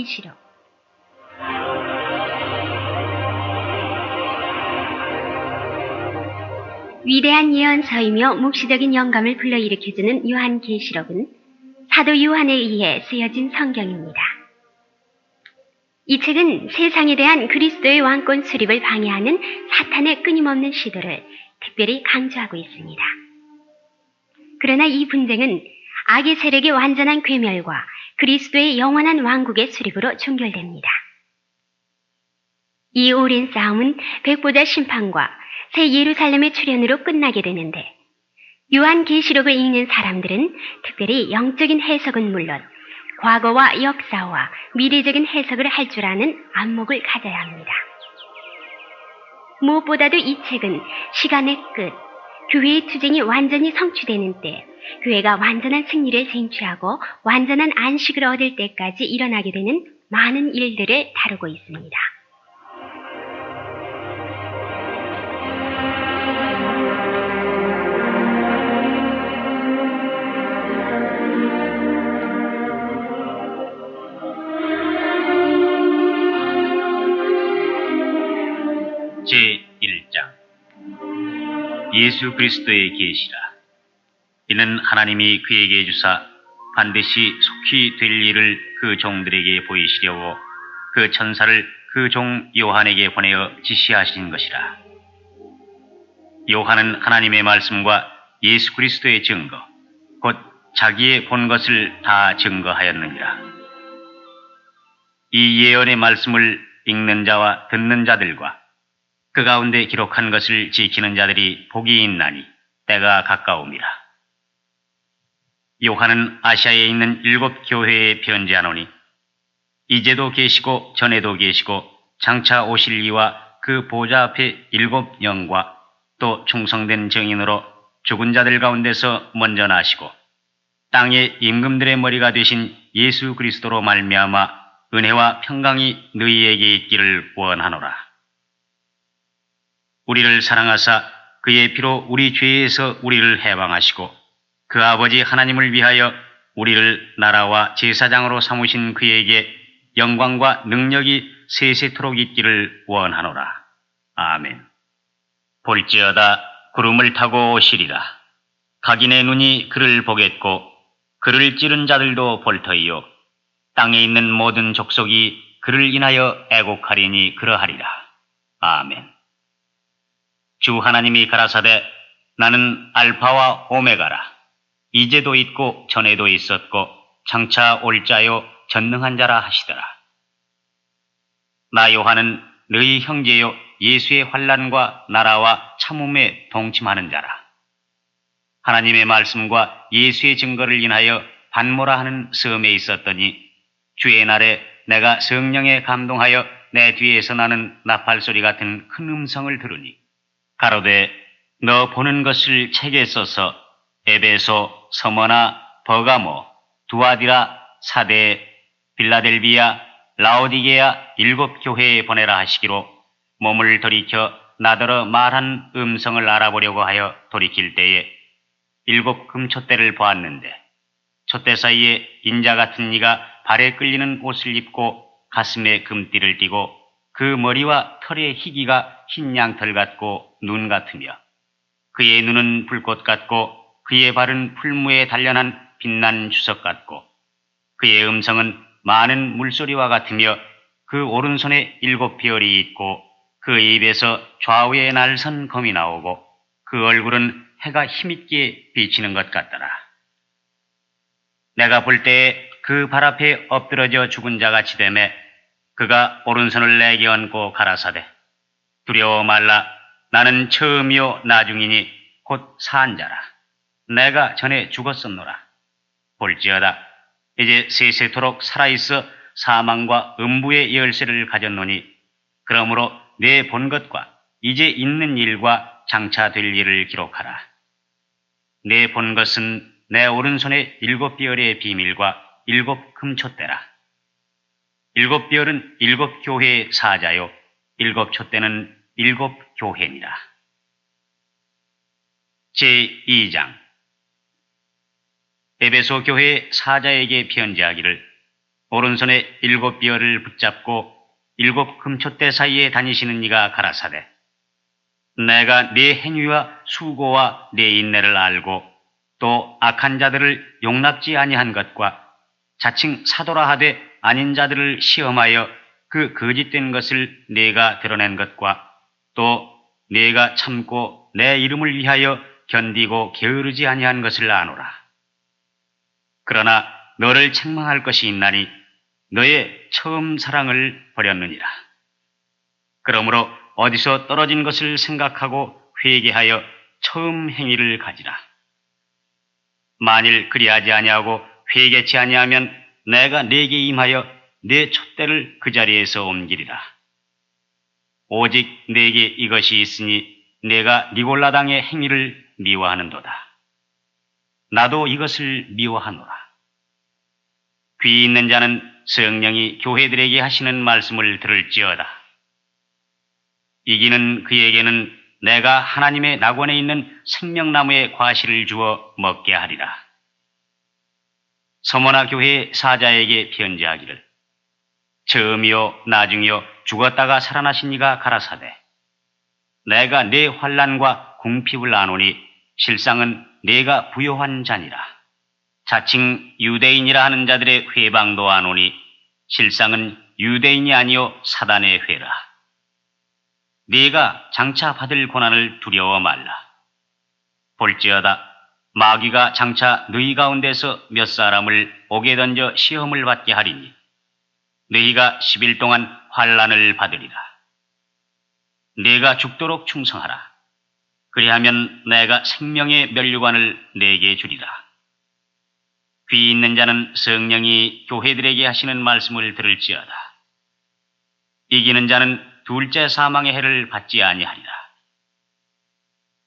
요한계시록. 위대한 예언서이며 묵시적인 영감을 불러일으켜주는 요한계시록은 사도 요한에 의해 쓰여진 성경입니다. 이 책은 세상에 대한 그리스도의 왕권 수립을 방해하는 사탄의 끊임없는 시도를 특별히 강조하고 있습니다. 그러나 이 분쟁은 악의 세력의 완전한 괴멸과 그리스도의 영원한 왕국의 수립으로 종결됩니다. 이 오랜 싸움은 백보자 심판과 새 예루살렘의 출현으로 끝나게 되는데, 요한계시록을 읽는 사람들은 특별히 영적인 해석은 물론 과거와 역사와 미래적인 해석을 할 줄 아는 안목을 가져야 합니다. 무엇보다도 이 책은 시간의 끝, 교회의 투쟁이 완전히 성취되는 때, 교회가 완전한 승리를 쟁취하고 완전한 안식을 얻을 때까지 일어나게 되는 많은 일들을 다루고 있습니다. 제1장 예수 그리스도의 계시라. 이는 하나님이 그에게 주사 반드시 속히 될 일을 그 종들에게 보이시려고 그 천사를 그 종 요한에게 보내어 지시하신 것이라. 요한은 하나님의 말씀과 예수 그리스도의 증거, 곧 자기의 본 것을 다 증거하였느니라. 이 예언의 말씀을 읽는 자와 듣는 자들과 그 가운데 기록한 것을 지키는 자들이 복이 있나니 때가 가까움이라. 요한은 아시아에 있는 7 교회에 편지하노니 이제도 계시고 전에도 계시고 장차 오실 이와 그 보좌 앞에 7 영과 또 충성된 증인으로 죽은 자들 가운데서 먼저 나시고 땅의 임금들의 머리가 되신 예수 그리스도로 말미암아 은혜와 평강이 너희에게 있기를 원하노라. 우리를 사랑하사 그의 피로 우리 죄에서 우리를 해방하시고 그 아버지 하나님을 위하여 우리를 나라와 제사장으로 삼으신 그에게 영광과 능력이 세세토록 있기를 원하노라. 아멘. 볼지어다 구름을 타고 오시리라. 각인의 눈이 그를 보겠고 그를 찌른 자들도 볼 터이요 땅에 있는 모든 족속이 그를 인하여 애곡하리니 그러하리라. 아멘. 주 하나님이 가라사대 나는 알파와 오메가라. 이제도 있고 전에도 있었고 장차 올 자요 전능한 자라 하시더라. 나 요한은 너희 형제요 예수의 환난과 나라와 참음에 동침하는 자라. 하나님의 말씀과 예수의 증거를 인하여 반모라 하는 섬에 있었더니 주의 날에 내가 성령에 감동하여 내 뒤에서 나는 나팔소리 같은 큰 음성을 들으니 가로되 너 보는 것을 책에 써서 에베소, 서머나, 버가모, 두아디라, 사데, 빌라델비아, 라오디게아 7 교회에 보내라 하시기로 몸을 돌이켜 나더러 말한 음성을 알아보려고 하여 돌이킬 때에 7 금촛대를 보았는데 촛대 사이에 인자 같은 이가 발에 끌리는 옷을 입고 가슴에 금띠를 띠고 그 머리와 털의 희기가 흰 양털 같고 눈 같으며 그의 눈은 불꽃 같고 그의 발은 풀무에 단련한 빛난 주석 같고 그의 음성은 많은 물소리와 같으며 그 오른손에 7 별이 있고 그 입에서 좌우에 날선 검이 나오고 그 얼굴은 해가 힘있게 비치는 것 같더라. 내가 볼 때에 그 발 앞에 엎드러져 죽은 자같이 되매 그가 오른손을 내게 얹고 가라사대 두려워 말라. 나는 처음이요 나중이니 곧 산 자라. 내가 전에 죽었었노라. 볼지어다 이제 세세토록 살아있어 사망과 음부의 열쇠를 가졌노니 그러므로 내 본 것과 이제 있는 일과 장차 될 일을 기록하라. 내 본 것은 내 오른손에 7 별의 비밀과 7 금촛대라. 7 별은 7 교회의 사자요 7 촛대는 7 교회니라. 제2장 에베소 교회의 사자에게 편지하기를 오른손에 7뼈를 붙잡고 7금촛대 사이에 다니시는 이가 가라사대, 내가 네 행위와 수고와 네 인내를 알고 또 악한 자들을 용납지 아니한 것과 자칭 사도라 하되 아닌 자들을 시험하여 그 거짓된 것을 네가 드러낸 것과 또 네가 참고 내 이름을 위하여 견디고 게으르지 아니한 것을 아노라. 그러나 너를 책망할 것이 있나니 너의 처음 사랑을 버렸느니라. 그러므로 어디서 떨어진 것을 생각하고 회개하여 처음 행위를 가지라. 만일 그리하지 아니하고 회개치 아니하면 내가 네게 임하여 네 촛대를 그 자리에서 옮기리라. 오직 네게 이것이 있으니 내가 니골라당의 행위를 미워하는도다. 나도 이것을 미워하노라. 귀 있는 자는 성령이 교회들에게 하시는 말씀을 들을지어다. 이기는 그에게는 내가 하나님의 낙원에 있는 생명나무의 과실을 주어 먹게 하리라. 서머나 교회 사자에게 편지하기를, 처음이요 나중이요 죽었다가 살아나신 이가 가라사대, 내가 네 환난과 궁핍을 아노니 실상은 네가 부요한 자니라. 자칭 유대인이라 하는 자들의 회방도 아노니 실상은 유대인이 아니요 사단의 회라. 네가 장차 받을 고난을 두려워 말라. 볼지어다 마귀가 장차 너희 가운데서 몇 사람을 옥에 던져 시험을 받게 하리니 너희가 10일 동안 환난을 받으리라. 네가 죽도록 충성하라. 그리하면 내가 생명의 면류관을 네게 주리라. 귀 있는 자는 성령이 교회들에게 하시는 말씀을 들을지어다. 이기는 자는 둘째 사망의 해를 받지 아니하리라.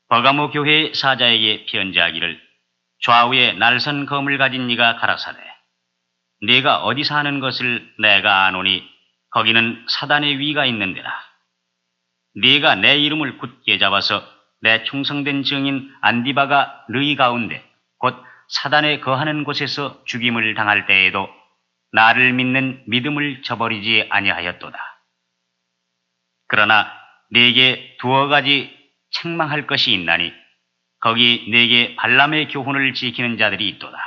버가모 교회 사자에게 편지하기를, 좌우에 날선 검을 가진 이가 가라사대, 네가 어디 사는 것을 내가 아노니 거기는 사단의 위가 있는데라. 네가 내 이름을 굳게 잡아서 내 충성된 증인 안디바가 너희 가운데 곧 사단에 거하는 곳에서 죽임을 당할 때에도 나를 믿는 믿음을 저버리지 아니하였도다. 그러나 네게 두어 가지 책망할 것이 있나니 거기 네게 발람의 교훈을 지키는 자들이 있도다.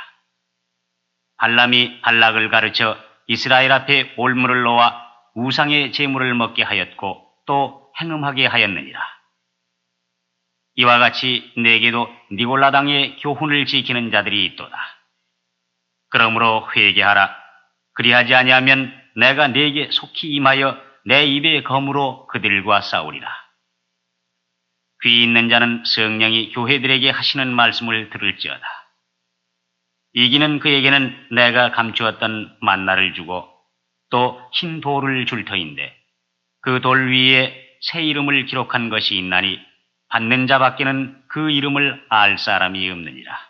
발람이 발락을 가르쳐 이스라엘 앞에 올무를 놓아 우상의 제물을 먹게 하였고 또 행음하게 하였느니라. 이와 같이 네게도 니골라당의 교훈을 지키는 자들이 있도다. 그러므로 회개하라. 그리하지 아니하면 내가 네게 속히 임하여 내 입의 검으로 그들과 싸우리라. 귀 있는 자는 성령이 교회들에게 하시는 말씀을 들을지어다. 이기는 그에게는 내가 감추었던 만나를 주고 또 흰 돌을 줄 터인데 그 돌 위에 새 이름을 기록한 것이 있나니 받는 자밖에는 그 이름을 알 사람이 없느니라.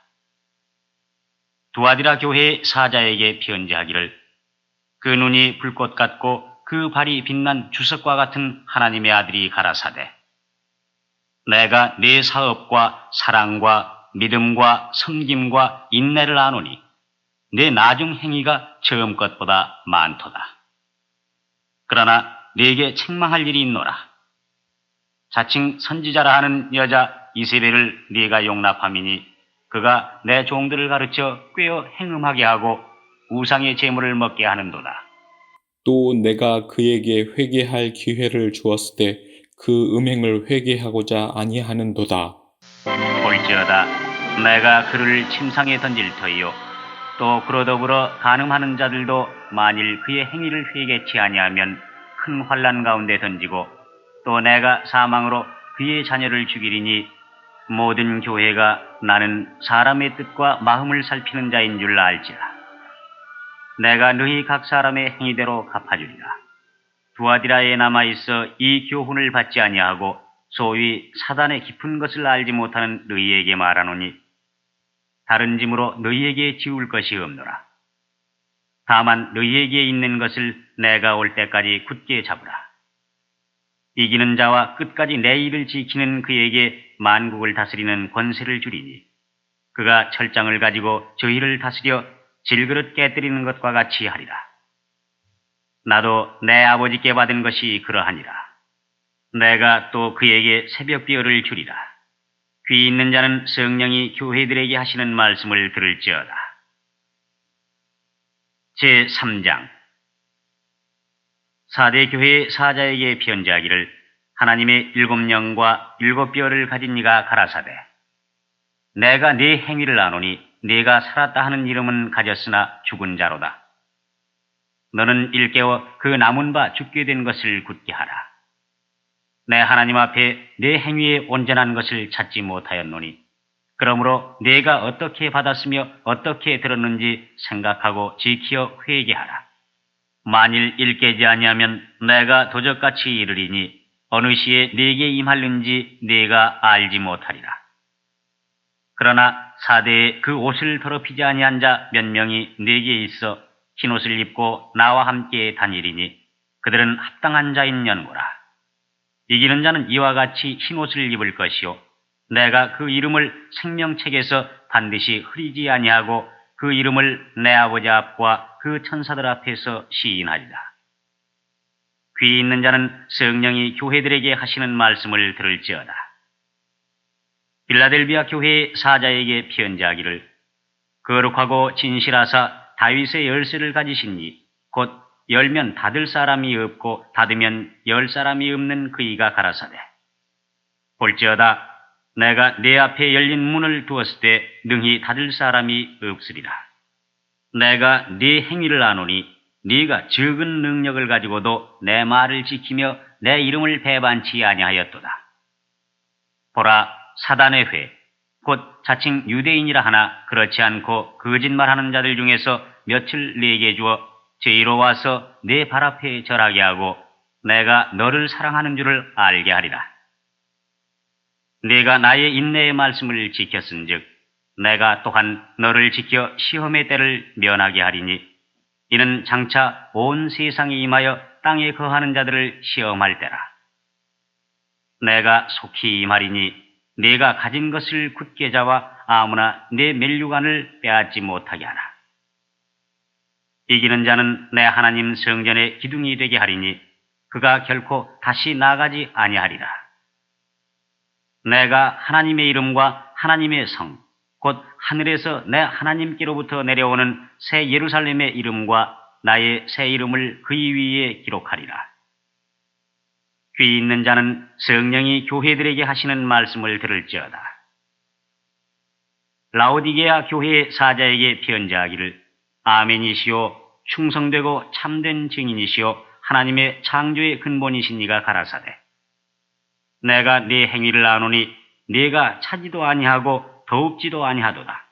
두아디라 교회 사자에게 편지하기를, 그 눈이 불꽃 같고 그 발이 빛난 주석과 같은 하나님의 아들이 가라사대, 내가 네 사업과 사랑과 믿음과 섬김과 인내를 아노니 네 나중 행위가 처음 것보다 많도다. 그러나 네게 책망할 일이 있노라. 자칭 선지자라 하는 여자 이세벨을 네가 용납함이니 그가 내 종들을 가르쳐 꾀어 행음하게 하고 우상의 제물을 먹게 하는도다. 또 내가 그에게 회개할 기회를 주었을 때 그 음행을 회개하고자 아니하는도다. 볼지어다 내가 그를 침상에 던질 터이요 또 그로 더불어 간음하는 자들도 만일 그의 행위를 회개치 아니하면 큰 환난 가운데 던지고 또 내가 사망으로 그의 자녀를 죽이리니 모든 교회가 나는 사람의 뜻과 마음을 살피는 자인 줄 알지라. 내가 너희 각 사람의 행위대로 갚아주리라. 두아디라에 남아있어 이 교훈을 받지 아니하고 소위 사단의 깊은 것을 알지 못하는 너희에게 말하노니 다른 짐으로 너희에게 지울 것이 없노라. 다만 너희에게 있는 것을 내가 올 때까지 굳게 잡으라. 이기는 자와 끝까지 내 일을 지키는 그에게 만국을 다스리는 권세를 주리니 그가 철장을 가지고 저희를 다스려 질그릇 깨뜨리는 것과 같이 하리라. 나도 내 아버지께 받은 것이 그러하니라. 내가 또 그에게 새벽비어를 주리라. 귀 있는 자는 성령이 교회들에게 하시는 말씀을 들을지어다. 제3장. 사대 교회의 사자에게 편지하기를 하나님의 7영과 7뼈를 가진 이가 가라사대 내가 네 행위를 아노니 네가 살았다 하는 이름은 가졌으나 죽은 자로다. 너는 일깨워 그 남은 바 죽게 된 것을 굳게 하라. 내 하나님 앞에 내 행위에 온전한 것을 찾지 못하였노니 그러므로 네가 어떻게 받았으며 어떻게 들었는지 생각하고 지키어 회개하라. 만일 일깨지 아니하면 내가 도적같이 이르리니 어느 시에 네게 임할는지 네가 알지 못하리라. 그러나 사대에 그 옷을 더럽히지 아니한 자 몇 명이 네게 있어 흰옷을 입고 나와 함께 다니리니 그들은 합당한 자인 연고라. 이기는 자는 이와 같이 흰옷을 입을 것이요 내가 그 이름을 생명책에서 반드시 흐리지 아니하고 그 이름을 내 아버지 앞과 그 천사들 앞에서 시인하리라. 귀 있는 자는 성령이 교회들에게 하시는 말씀을 들을지어다. 빌라델비아 교회의 사자에게 편지하기를 거룩하고 진실하사 다윗의 열쇠를 가지신 이 곧 열면 닫을 사람이 없고 닫으면 열 사람이 없는 그이가 가라사대 볼지어다 내가 네 앞에 열린 문을 두었을 때 능히 닫을 사람이 없으리라. 내가 네 행위를 아노니 네가 적은 능력을 가지고도 내 말을 지키며 내 이름을 배반치 아니하였도다. 보라 사단의 회, 곧 자칭 유대인이라 하나 그렇지 않고 거짓말하는 자들 중에서 며칠 네게 주어 저희로 와서 네 발 앞에 절하게 하고 내가 너를 사랑하는 줄을 알게 하리라. 네가 나의 인내의 말씀을 지켰은즉 내가 또한 너를 지켜 시험의 때를 면하게 하리니 이는 장차 온 세상에 임하여 땅에 거하는 자들을 시험할 때라. 내가 속히 임하리니 네가 가진 것을 굳게 잡아 아무나 네 멜류관을 빼앗지 못하게 하라. 이기는 자는 내 하나님 성전의 기둥이 되게 하리니 그가 결코 다시 나가지 아니하리라. 내가 하나님의 이름과 하나님의 성, 곧 하늘에서 내 하나님께로부터 내려오는 새 예루살렘의 이름과 나의 새 이름을 그의 위에 기록하리라. 귀 있는 자는 성령이 교회들에게 하시는 말씀을 들을지어다. 라오디게아 교회의 사자에게 편지하기를 아멘이시오 충성되고 참된 증인이시오 하나님의 창조의 근본이신 이가 가라사대 내가 네 행위를 아노니 네가 차지도 아니하고 더웁지도 아니하도다.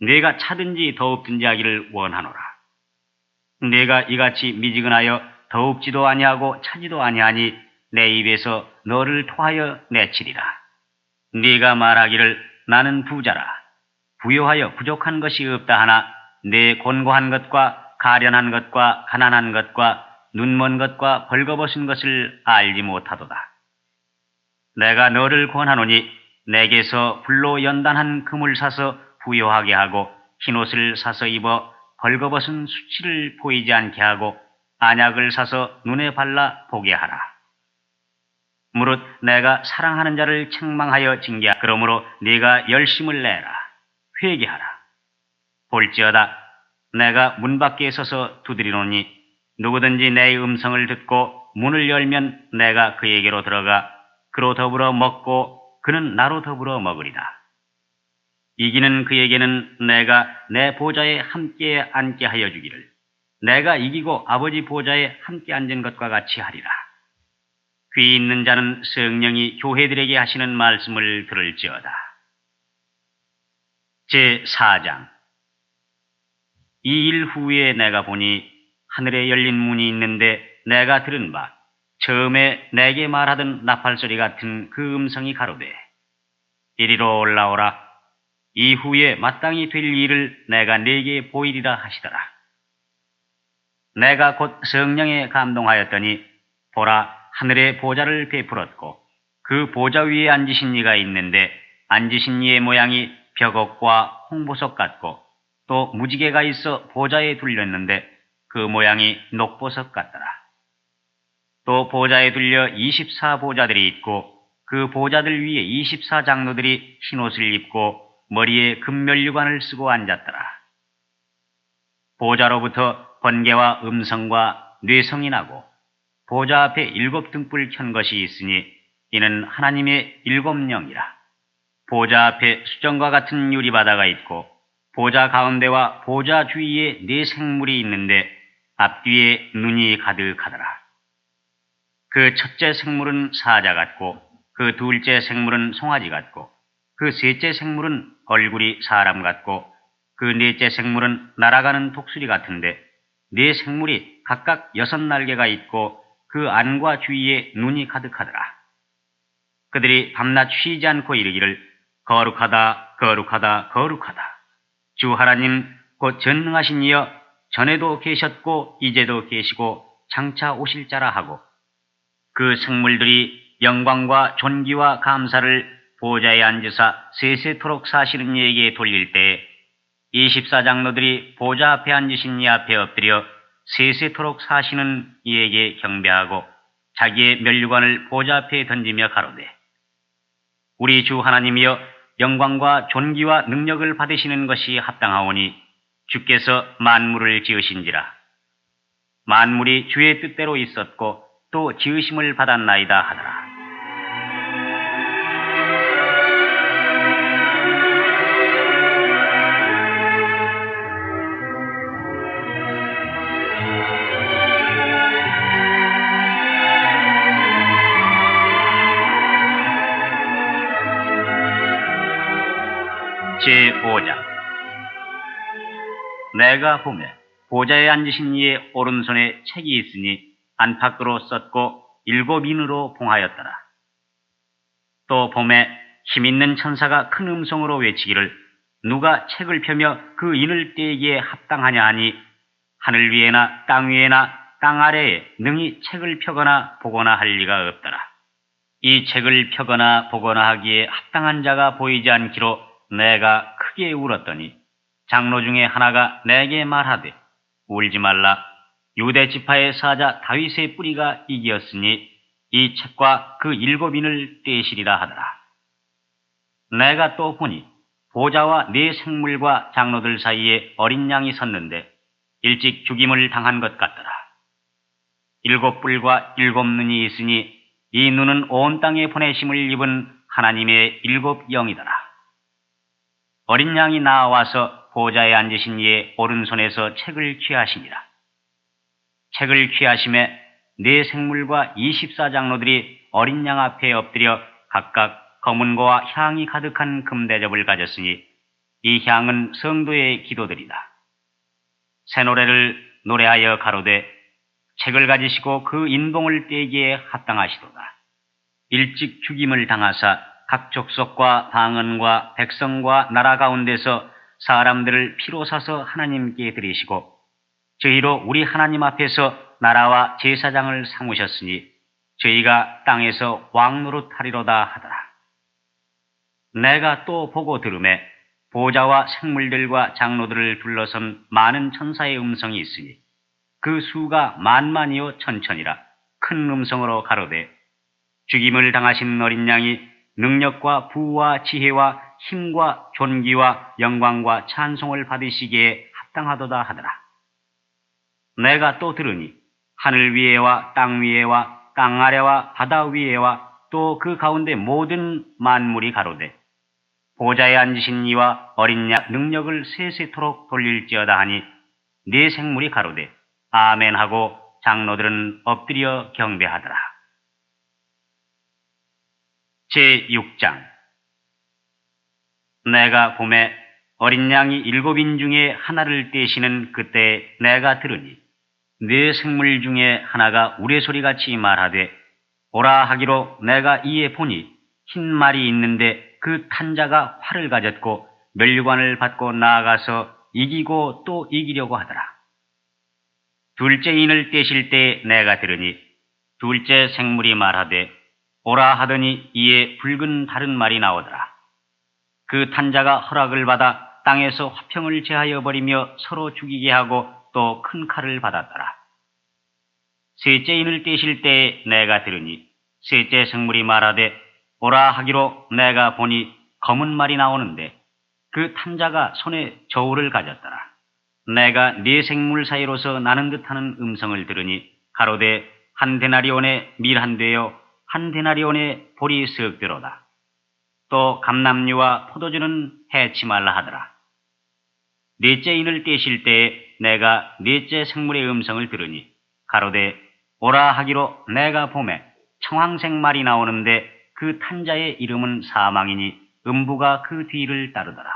네가 차든지 더웁든지 하기를 원하노라. 네가 이같이 미지근하여 더웁지도 아니하고 차지도 아니하니 내 입에서 너를 토하여 내치리라. 네가 말하기를 나는 부자라. 부요하여 부족한 것이 없다 하나 내 곤고한 것과 가련한 것과 가난한 것과 눈먼 것과 벌거벗은 것을 알지 못하도다. 내가 너를 권하노니 내게서 불로 연단한 금을 사서 부요하게 하고 흰옷을 사서 입어 벌거벗은 수치를 보이지 않게 하고 안약을 사서 눈에 발라 보게 하라. 무릇 내가 사랑하는 자를 책망하여 징계하라. 그러므로 네가 열심을 내라. 회개하라. 볼지어다 내가 문 밖에 서서 두드리노니 누구든지 내 음성을 듣고 문을 열면 내가 그에게로 들어가 그로 더불어 먹고 그는 나로 더불어 먹으리라. 이기는 그에게는 내가 내 보좌에 함께 앉게 하여 주기를 내가 이기고 아버지 보좌에 함께 앉은 것과 같이 하리라. 귀 있는 자는 성령이 교회들에게 하시는 말씀을 들을지어다. 제4장. 이 일 후에 내가 보니 하늘에 열린 문이 있는데 내가 들은 바 처음에 내게 말하던 나팔소리 같은 그 음성이 가로되 이리로 올라오라. 이후에 마땅히 될 일을 내가 네게 보이리라 하시더라. 내가 곧 성령에 감동하였더니 보라 하늘에 보좌를 베풀었고 그 보좌 위에 앉으신 이가 있는데 앉으신 이의 모양이 벽옥과 홍보석 같고 또 무지개가 있어 보좌에 둘렸는데 그 모양이 녹보석 같더라. 또 보좌에 둘려 24보좌들이 있고 그 보좌들 위에 24장로들이 흰옷을 입고 머리에 금면류관을 쓰고 앉았더라. 보좌로부터 번개와 음성과 뇌성이 나고 보좌 앞에 7 등불 켠 것이 있으니 이는 하나님의 7 영이라. 보좌 앞에 수정과 같은 유리바다가 있고 보좌 가운데와 보좌 주위에 4 생물이 있는데 앞뒤에 눈이 가득하더라. 그 첫째 생물은 사자 같고 그 둘째 생물은 송아지 같고 그 셋째 생물은 얼굴이 사람 같고 그 넷째 생물은 날아가는 독수리 같은데 4 생물이 각각 6 날개가 있고 그 안과 주위에 눈이 가득하더라. 그들이 밤낮 쉬지 않고 이르기를 거룩하다 거룩하다 거룩하다. 주 하나님 곧 전능하신 이여 전에도 계셨고 이제도 계시고 장차 오실 자라 하고 그 생물들이 영광과 존귀와 감사를 보좌에 앉으사 세세토록 사시는 이에게 돌릴 때에 24장로들이 보좌 앞에 앉으신 이 앞에 엎드려 세세토록 사시는 이에게 경배하고 자기의 면류관을 보좌 앞에 던지며 가로되 우리 주 하나님이여 영광과 존귀와 능력을 받으시는 것이 합당하오니 주께서 만물을 지으신지라. 만물이 주의 뜻대로 있었고 또 지으심을 받았나이다 하더라. 제5장. 내가 보매 보좌에 앉으신 이의 오른손에 책이 있으니 안팎으로 썼고 7 인으로 봉하였더라. 또 보매 힘있는 천사가 큰 음성으로 외치기를 누가 책을 펴며 그 인을 떼기에 합당하냐 하니 하늘 위에나 땅 위에나 땅 아래에 능히 책을 펴거나 보거나 할 리가 없더라. 이 책을 펴거나 보거나 하기에 합당한 자가 보이지 않기로 내가 크게 울었더니 장로 중에 하나가 내게 말하되 울지 말라. 유대 지파의 사자 다윗의 뿌리가 이기었으니 이 책과 그 7 인을 떼시리라 하더라. 내가 또 보니 보좌와 4 생물과 장로들 사이에 어린 양이 섰는데 일찍 죽임을 당한 것 같더라. 7 뿔과 7 눈이 있으니 이 눈은 온 땅에 보내심을 입은 하나님의 7 영이더라. 어린 양이 나와서 보좌에 앉으신 이의 오른손에서 책을 취하시니라. 책을 취하심에 4 생물과 24장로들이 어린 양 앞에 엎드려 각각 검은 고와 향이 가득한 금대접을 가졌으니 이 향은 성도의 기도들이다. 새 노래를 노래하여 가로되 책을 가지시고 그 인봉을 떼기에 합당하시도다. 일찍 죽임을 당하사 각 족속과 방언과 백성과 나라 가운데서 사람들을 피로 사서 하나님께 드리시고 저희로 우리 하나님 앞에서 나라와 제사장을 삼으셨으니 저희가 땅에서 왕노릇하리로다 하더라. 내가 또 보고 들으매 보좌와 생물들과 장로들을 둘러선 많은 천사의 음성이 있으니 그 수가 만만이요 천천이라 큰 음성으로 가로되 죽임을 당하신 어린 양이 능력과 부와 지혜와 힘과 존귀와 영광과 찬송을 받으시기에 합당하도다 하더라. 내가 또 들으니 하늘 위에와 땅 위에와 땅 아래와 바다 위에와 또 그 가운데 모든 만물이 가로되 보좌에 앉으신 이와 어린 양 능력을 세세토록 돌릴지어다 하니 4 생물이 가로되 아멘 하고 장로들은 엎드려 경배하더라. 제6장. 내가 보매 어린 양이 7 인 중에 하나를 떼시는 그때 내가 들으니 4 생물 중에 하나가 우레소리같이 말하되 오라 하기로 내가 이에 보니 흰 말이 있는데 그 탄자가 활을 가졌고 면류관을 받고 나아가서 이기고 또 이기려고 하더라. 둘째 인을 떼실 때 내가 들으니 둘째 생물이 말하되 오라 하더니 이에 붉은 다른 말이 나오더라. 그 탄자가 허락을 받아 땅에서 화평을 제하여 버리며 서로 죽이게 하고 또 큰 칼을 받았더라. 셋째 인을 떼실 때에 내가 들으니 셋째 생물이 말하되 오라 하기로 내가 보니 검은 말이 나오는데 그 탄자가 손에 저울을 가졌더라. 내가 네 생물 사이로서 나는 듯하는 음성을 들으니 가로되 한 데나리온의 밀 한 되요 한 데나리온의 볼이 쓱 들어다. 또 감람류와 포도주는 해치 말라 하더라. 넷째 인을 떼실 때에 내가 넷째 생물의 음성을 들으니 가로되 오라 하기로 내가 보매 청황색 말이 나오는데 그 탄자의 이름은 사망이니 음부가 그 뒤를 따르더라.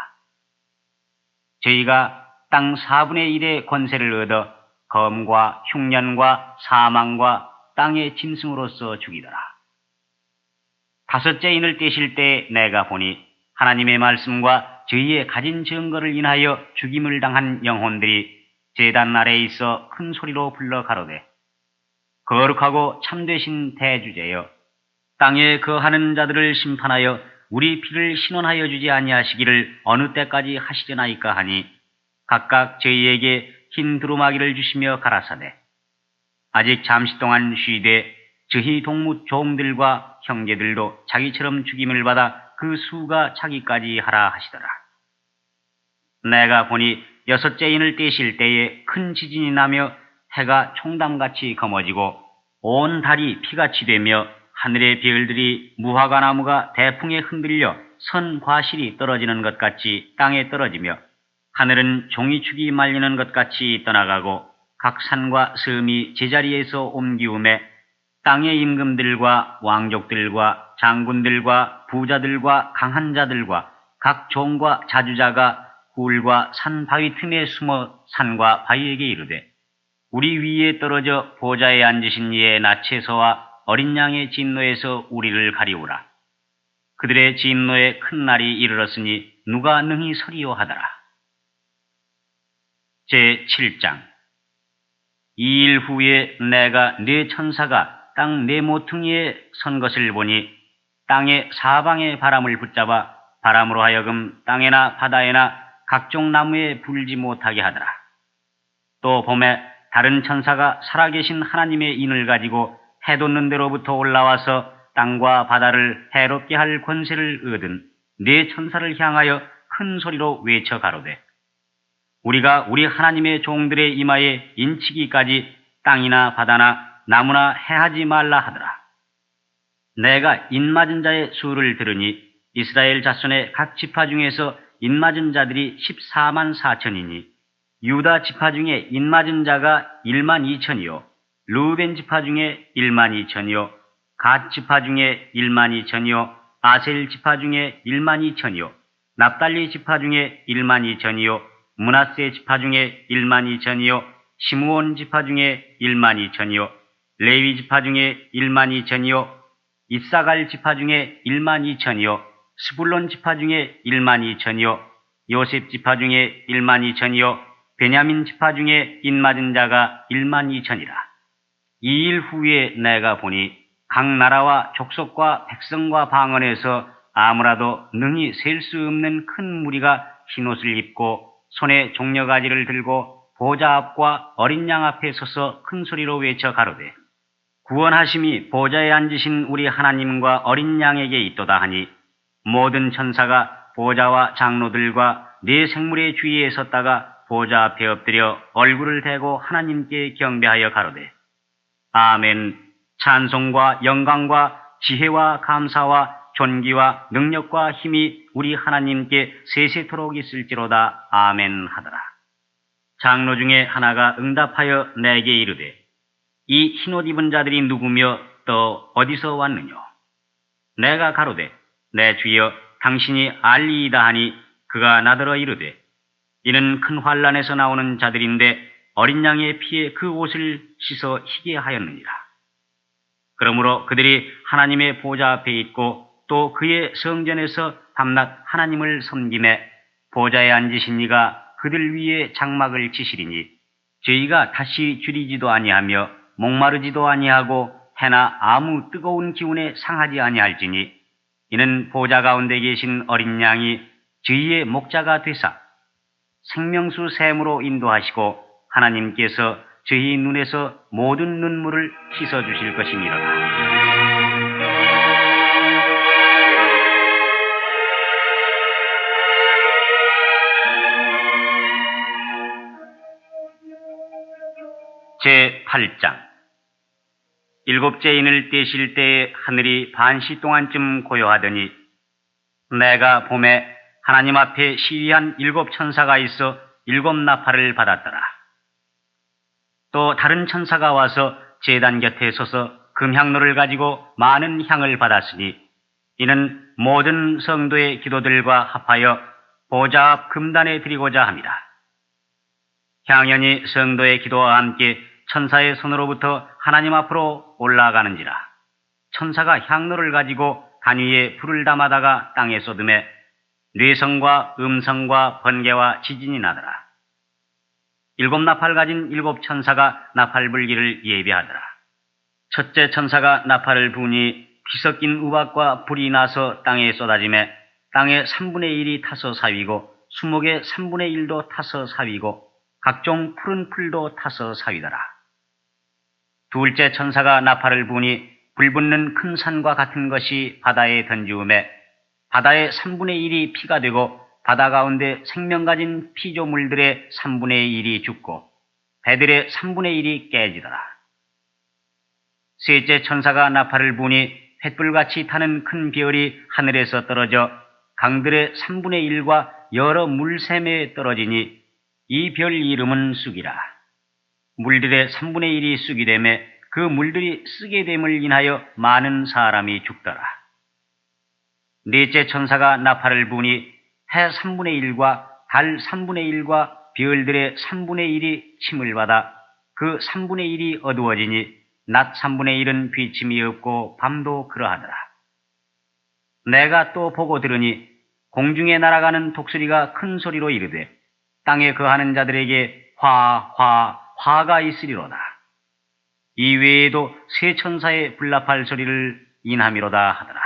저희가 땅 4분의 1의 권세를 얻어 검과 흉년과 사망과 땅의 짐승으로서 죽이더라. 다섯째 인을 떼실 때 내가 보니 하나님의 말씀과 저희의 가진 증거를 인하여 죽임을 당한 영혼들이 제단 아래에 있어 큰 소리로 불러 가로되 거룩하고 참되신 대주제여 땅에 거하는 자들을 심판하여 우리 피를 신원하여 주지 아니하시기를 어느 때까지 하시려나이까 하니 각각 저희에게 흰 두루마기를 주시며 가라사대 아직 잠시 동안 쉬되 저희 동무 종들과 형제들도 자기처럼 죽임을 받아 그 수가 차기까지 하라 하시더라. 내가 보니 여섯째 인을 떼실 때에 큰 지진이 나며 해가 총담같이 검어지고 온 달이 피같이 되며 하늘의 별들이 무화과 나무가 대풍에 흔들려 선 과실이 떨어지는 것 같이 땅에 떨어지며 하늘은 종이축이 말리는 것 같이 떠나가고 각 산과 섬이 제자리에서 옮기움에 땅의 임금들과 왕족들과 장군들과 부자들과 강한 자들과 각 종과 자주자가 굴과 산 바위 틈에 숨어 산과 바위에게 이르되 우리 위에 떨어져 보좌에 앉으신 이의 낯에서와 어린 양의 진노에서 우리를 가리우라. 그들의 진노의 큰 날이 이르렀으니 누가 능히 서리요 하더라. 제7장 이 일 후에 내가 네 천사가 땅 네 모퉁이에 선 것을 보니 땅의 사방의 바람을 붙잡아 바람으로 하여금 땅에나 바다에나 각종 나무에 불지 못하게 하더라. 또 봄에 다른 천사가 살아계신 하나님의 인을 가지고 해돋는 데로부터 올라와서 땅과 바다를 해롭게 할 권세를 얻은 네 천사를 향하여 큰 소리로 외쳐 가로되 우리가 우리 하나님의 종들의 이마에 인치기까지 땅이나 바다나 나무나 해하지 말라 하더라. 내가 인맞은 자의 수를 들으니 이스라엘 자손의 각 지파 중에서 인맞은 자들이 14만 4천이니 유다 지파 중에 인맞은 자가 1만 2천이요 르우벤 지파 중에 1만 2천이요 갓 지파 중에 1만 2천이요 아셀 지파 중에 1만 2천이요 납달리 지파 중에 1만 2천이요 므낫세 지파 중에 1만 2천이요 시므온 지파 중에 1만 2천이요 레위 지파 중에 1만 2천이요 이사갈 지파 중에 1만 2천이요 스불론 지파 중에 1만 2천이요 요셉 지파 중에 1만 2천이요 베냐민 지파 중에 인맞은 자가 1만 2천이라. 이 일 후에 내가 보니 각 나라와 족속과 백성과 방언에서 아무라도 능히 셀 수 없는 큰 무리가 흰옷을 입고 손에 종려가지를 들고 보좌 앞과 어린 양 앞에 서서 큰 소리로 외쳐 가로되 구원하심이 보좌에 앉으신 우리 하나님과 어린 양에게 있도다 하니 모든 천사가 보좌와 장로들과 네 생물의 주위에 섰다가 보좌 앞에 엎드려 얼굴을 대고 하나님께 경배하여 가로되 아멘. 찬송과 영광과 지혜와 감사와 존귀와 능력과 힘이 우리 하나님께 세세토록 있을지로다. 아멘 하더라. 장로 중에 하나가 응답하여 내게 이르되 이 흰옷 입은 자들이 누구며 또 어디서 왔느뇨? 내가 가로되 내 주여 당신이 알리이다 하니 그가 나더러 이르되 이는 큰 환란에서 나오는 자들인데 어린 양의 피에 그 옷을 씻어 희게 하였느니라. 그러므로 그들이 하나님의 보좌 앞에 있고 또 그의 성전에서 밤낮 하나님을 섬기매 보좌에 앉으신 이가 그들 위에 장막을 치시리니 저희가 다시 줄이지도 아니하며 목마르지도 아니하고 해나 아무 뜨거운 기운에 상하지 아니할지니 이는 보좌 가운데 계신 어린 양이 저희의 목자가 되사 생명수 샘으로 인도하시고 하나님께서 저희 눈에서 모든 눈물을 씻어 주실 것이니라. 제8장. 일곱째 인을 떼실 때에 하늘이 반시 동안쯤 고요하더니 내가 봄에 하나님 앞에 시위한 7천사가 있어 7나팔을 받았더라. 또 다른 천사가 와서 제단 곁에 서서 금향로를 가지고 많은 향을 받았으니 이는 모든 성도의 기도들과 합하여 보좌 앞 금단에 드리고자 합니다. 향연이 성도의 기도와 함께 천사의 손으로부터 하나님 앞으로 올라가는지라. 천사가 향로를 가지고 단 위에 불을 담아다가 땅에 쏟음에 뇌성과 음성과 번개와 지진이 나더라. 7나팔 가진 7천사가 나팔 불기를 예비하더라. 첫째 천사가 나팔을 부니 뒤섞인 우박과 불이 나서 땅에 쏟아지매 땅의 3분의 1이 타서 사위고 수목의 3분의 1도 타서 사위고 각종 푸른 풀도 타서 사위더라. 둘째 천사가 나팔을 부니 불붙는 큰 산과 같은 것이 바다에 던지우매 바다의 3분의 1이 피가 되고 바다 가운데 생명 가진 피조물들의 3분의 1이 죽고 배들의 3분의 1이 깨지더라. 셋째 천사가 나팔을 부니 횃불같이 타는 큰 별이 하늘에서 떨어져 강들의 3분의 1과 여러 물샘에 떨어지니 이 별 이름은 쑥이라. 물들의 3분의 1이 쑥이 되매 그 물들이 쓰게 됨을 인하여 많은 사람이 죽더라. 넷째 천사가 나팔을 부니 해 3분의 1과 달 3분의 1과 별들의 3분의 1이 침을 받아 그 3분의 1이 어두워지니 낮 3분의 1은 비침이 없고 밤도 그러하더라. 내가 또 보고 들으니 공중에 날아가는 독수리가 큰 소리로 이르되 땅에 거하는 자들에게 화가 있으리로다. 이 외에도 세 천사의 불나팔 소리를 인함이로다 하더라.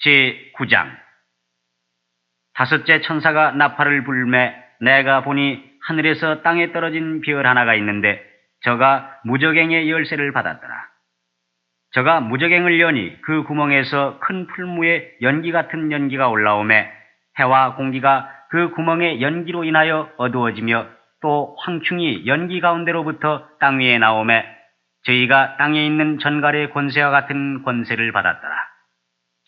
제9장. 다섯째 천사가 나팔을 불매 내가 보니 하늘에서 땅에 떨어진 별 하나가 있는데 저가 무저갱의 열쇠를 받았더라. 저가 무저갱을 여니 그 구멍에서 큰 풀무에 연기 같은 연기가 올라오매 해와 공기가 그 구멍의 연기로 인하여 어두워지며 또 황충이 연기 가운데로부터 땅 위에 나오매 저희가 땅에 있는 전갈의 권세와 같은 권세를 받았더라.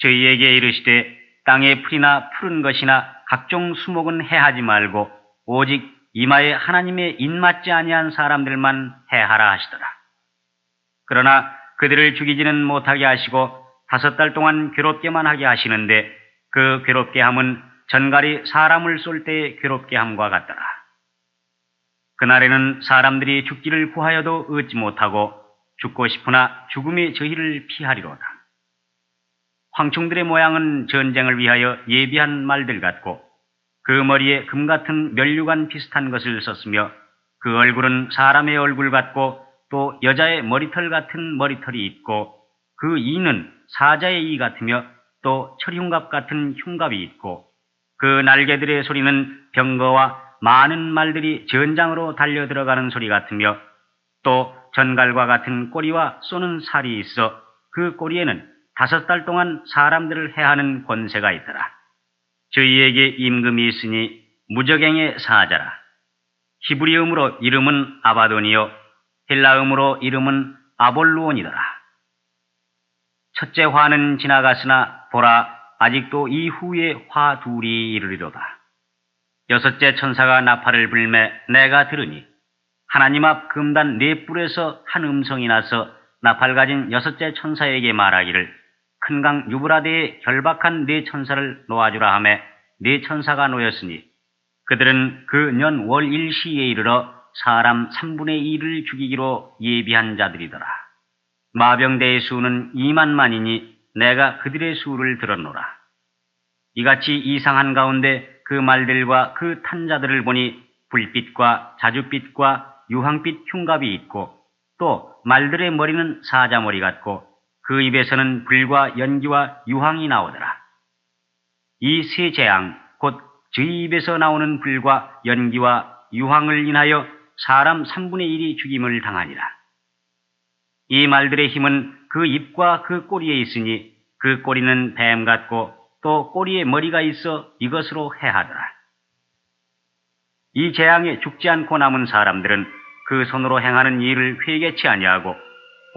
저희에게 이르시되 땅의 풀이나 푸른 것이나 각종 수목은 해하지 말고 오직 이마에 하나님의 인맞지 아니한 사람들만 해하라 하시더라. 그러나 그들을 죽이지는 못하게 하시고 5달 동안 괴롭게만 하게 하시는데 그 괴롭게 함은 전갈이 사람을 쏠 때의 괴롭게 함과 같더라. 그날에는 사람들이 죽기를 구하여도 얻지 못하고 죽고 싶으나 죽음이 저희를 피하리로다. 황충들의 모양은 전쟁을 위하여 예비한 말들 같고 그 머리에 금 같은 면류관 비슷한 것을 썼으며 그 얼굴은 사람의 얼굴 같고 또 여자의 머리털 같은 머리털이 있고 그 이는 사자의 이 같으며 또 철흉갑 같은 흉갑이 있고 그 날개들의 소리는 병거와 많은 말들이 전장으로 달려 들어가는 소리 같으며 또 전갈과 같은 꼬리와 쏘는 살이 있어 그 꼬리에는 5달 동안 사람들을 해하는 권세가 있더라. 저희에게 임금이 있으니 무저갱의 사자라. 히브리음으로 이름은 아바돈이요 헬라음으로 이름은 아볼루온이더라. 첫째 화는 지나갔으나 보라 아직도 이후에 화 둘이 이르리로다. 여섯째 천사가 나팔을 불매 내가 들으니 하나님 앞 금단 4뿔에서 한 음성이 나서 나팔 가진 여섯째 천사에게 말하기를 큰 강 유브라데에 결박한 4천사를 놓아주라 하매 4천사가 놓였으니 그들은 그 년 월 일시에 이르러 사람 3분의 1을 죽이기로 예비한 자들이더라. 마병대의 수는 2만만이니 내가 그들의 수를 들었노라. 이같이 이상한 가운데 그 말들과 그 탄자들을 보니 불빛과 자줏빛과 유황빛 흉갑이 있고 또 말들의 머리는 사자머리 같고 그 입에서는 불과 연기와 유황이 나오더라. 이 세 재앙 곧 저희 입에서 나오는 불과 연기와 유황을 인하여 사람 3분의 1이 죽임을 당하니라. 이 말들의 힘은 그 입과 그 꼬리에 있으니 그 꼬리는 뱀 같고 또 꼬리에 머리가 있어 이것으로 해하더라. 이 재앙에 죽지 않고 남은 사람들은 그 손으로 행하는 일을 회개치 아니하고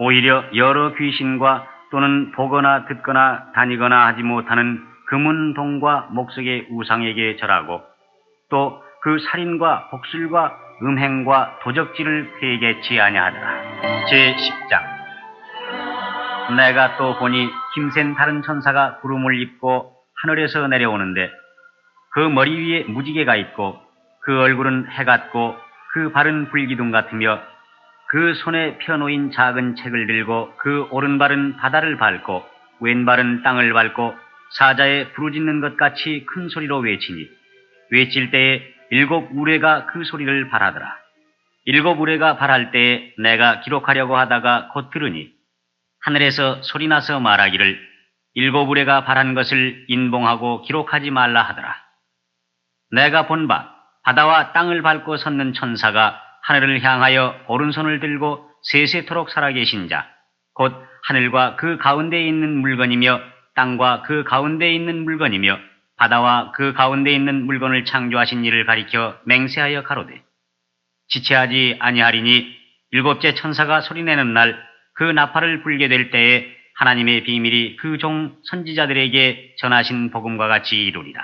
오히려 여러 귀신과 또는 보거나 듣거나 다니거나 하지 못하는 금은 동과 목석의 우상에게 절하고 또 그 살인과 복술과 음행과 도적질을 회개치 아니하더라. 제10장. 내가 또 보니 힘센 다른 천사가 구름을 입고 하늘에서 내려오는데 그 머리 위에 무지개가 있고 그 얼굴은 해 같고 그 발은 불기둥 같으며 그 손에 펴놓인 작은 책을 들고 그 오른발은 바다를 밟고 왼발은 땅을 밟고 사자에 부르짖는 것 같이 큰 소리로 외치니 외칠 때에 7 우레가 그 소리를 발하더라. 7 우레가 발할 때에 내가 기록하려고 하다가 곧 들으니 하늘에서 소리나서 말하기를 7 우레가 발한 것을 인봉하고 기록하지 말라 하더라. 내가 본 바 바다와 땅을 밟고 섰는 천사가 하늘을 향하여 오른손을 들고 세세토록 살아계신 자, 곧 하늘과 그 가운데에 있는 물건이며 땅과 그 가운데에 있는 물건이며 바다와 그 가운데에 있는 물건을 창조하신 이를 가리켜 맹세하여 가로되 지체하지 아니하리니 7째 천사가 소리내는 날 그 나팔을 불게 될 때에 하나님의 비밀이 그 종 선지자들에게 전하신 복음과 같이 이루리라.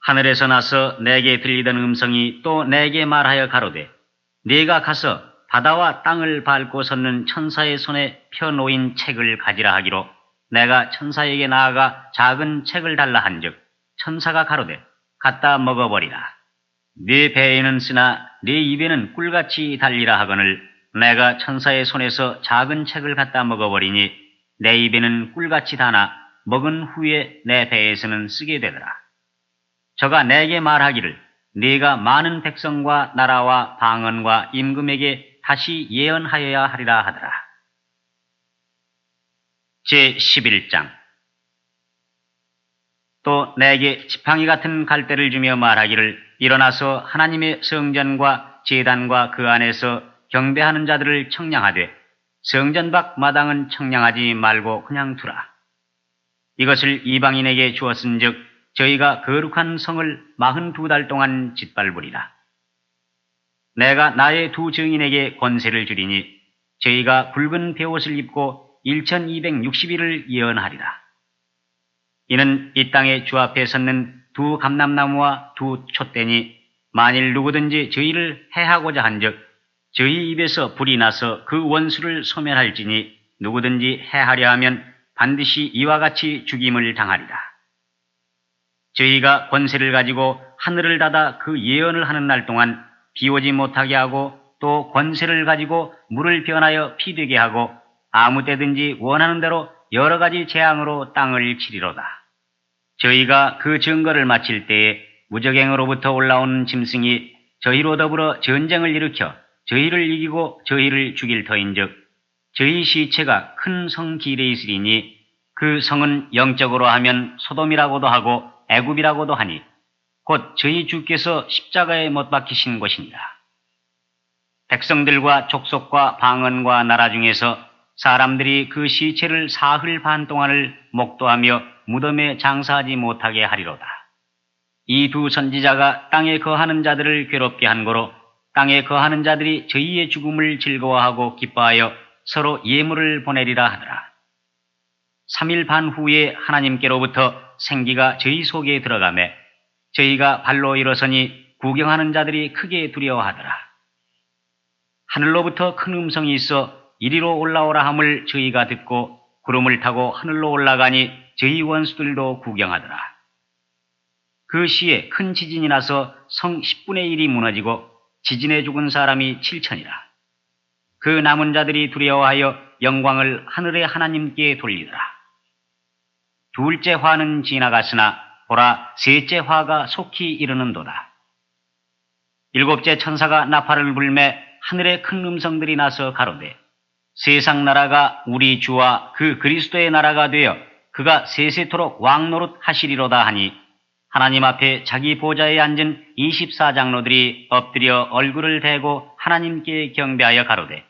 하늘에서 나서 내게 들리던 음성이 또 내게 말하여 가로되 네가 가서 바다와 땅을 밟고 섰는 천사의 손에 펴놓인 책을 가지라 하기로 내가 천사에게 나아가 작은 책을 달라 한즉 천사가 가로되 갖다 먹어버리라. 네 배에는 쓰나 네 입에는 꿀같이 달리라 하거늘 내가 천사의 손에서 작은 책을 갖다 먹어버리니 내 입에는 꿀같이 다나 먹은 후에 내 배에서는 쓰게 되더라. 저가 내게 말하기를 네가 많은 백성과 나라와 방언과 임금에게 다시 예언하여야 하리라 하더라. 제11장. 또 내게 지팡이 같은 갈대를 주며 말하기를 일어나서 하나님의 성전과 제단과 그 안에서 경배하는 자들을 청량하되 성전 밖 마당은 청량하지 말고 그냥 두라. 이것을 이방인에게 주었은즉 저희가 거룩한 성을 42달 동안 짓밟으리라. 내가 나의 2 증인에게 권세를 주리니 저희가 붉은 베옷을 입고 1260일을 예언하리라. 이는 이 땅에 주 앞에 섰는 2 감람나무와 2 촛대니 만일 누구든지 저희를 해하고자 한즉 저희 입에서 불이 나서 그 원수를 소멸할지니 누구든지 해하려 하면 반드시 이와 같이 죽임을 당하리라. 저희가 권세를 가지고 하늘을 닫아 그 예언을 하는 날 동안 비 오지 못하게 하고 또 권세를 가지고 물을 변하여 피 되게 하고 아무 때든지 원하는 대로 여러 가지 재앙으로 땅을 치리로다. 저희가 그 증거를 마칠 때에 무적행으로부터 올라오는 짐승이 저희로 더불어 전쟁을 일으켜 저희를 이기고 저희를 죽일 터인즉 저희 시체가 큰 성 길에 있으리니 그 성은 영적으로 하면 소돔이라고도 하고 애굽이라고도 하니 곧 저희 주께서 십자가에 못 박히신 것이니라. 백성들과 족속과 방언과 나라 중에서 사람들이 그 시체를 사흘 반 동안을 목도하며 무덤에 장사하지 못하게 하리로다. 이 2 선지자가 땅에 거하는 자들을 괴롭게 한 거로 땅에 거하는 자들이 저희의 죽음을 즐거워하고 기뻐하여 서로 예물을 보내리라 하더라. 3일 반 후에 하나님께로부터 생기가 저희 속에 들어가매 저희가 발로 일어서니 구경하는 자들이 크게 두려워하더라. 하늘로부터 큰 음성이 있어 이리로 올라오라 함을 저희가 듣고 구름을 타고 하늘로 올라가니 저희 원수들도 구경하더라. 그 시에 큰 지진이 나서 성 10분의 1이 무너지고 지진에 죽은 사람이 7천이라. 그 남은 자들이 두려워하여 영광을 하늘의 하나님께 돌리더라. 둘째 화는 지나갔으나 보라 셋째 화가 속히 이르는도다. 7째 천사가 나팔을 불매 하늘에 큰 음성들이 나서 가로되 세상 나라가 우리 주와 그 그리스도의 나라가 되어 그가 세세토록 왕노릇 하시리로다 하니 하나님 앞에 자기 보좌에 앉은 24장로들이 엎드려 얼굴을 대고 하나님께 경배하여 가로되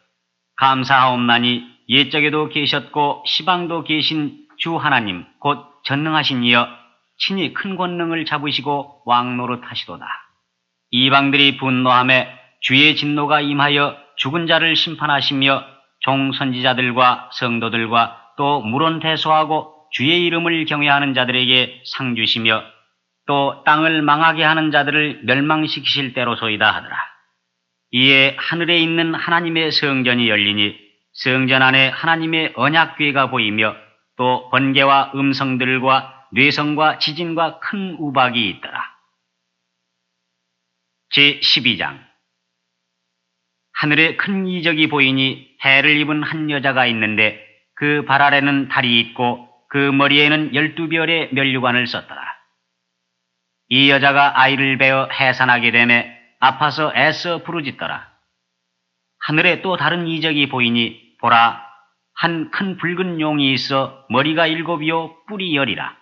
감사하옵나니 옛적에도 계셨고 시방도 계신 주 하나님 곧 전능하신 이여 친히 큰 권능을 잡으시고 왕 노릇하시도다. 이방들이 분노하며 주의 진노가 임하여 죽은 자를 심판하시며 종 선지자들과 성도들과 또 물론 대소하고 주의 이름을 경외하는 자들에게 상 주시며 또 땅을 망하게 하는 자들을 멸망시키실 때로소이다 하더라. 이에 하늘에 있는 하나님의 성전이 열리니 성전 안에 하나님의 언약궤가 보이며 또 번개와 음성들과 뇌성과 지진과 큰 우박이 있더라. 제12장 하늘에 큰 이적이 보이니 해를 입은 한 여자가 있는데 그 발 아래는 달이 있고 그 머리에는 12별의 면류관을 썼더라. 이 여자가 아이를 베어 해산하게 되매 아파서 애써 부르짖더라. 하늘에 또 다른 이적이 보이니 보라 한 큰 붉은 용이 있어 머리가 7이요 뿔이 10이라.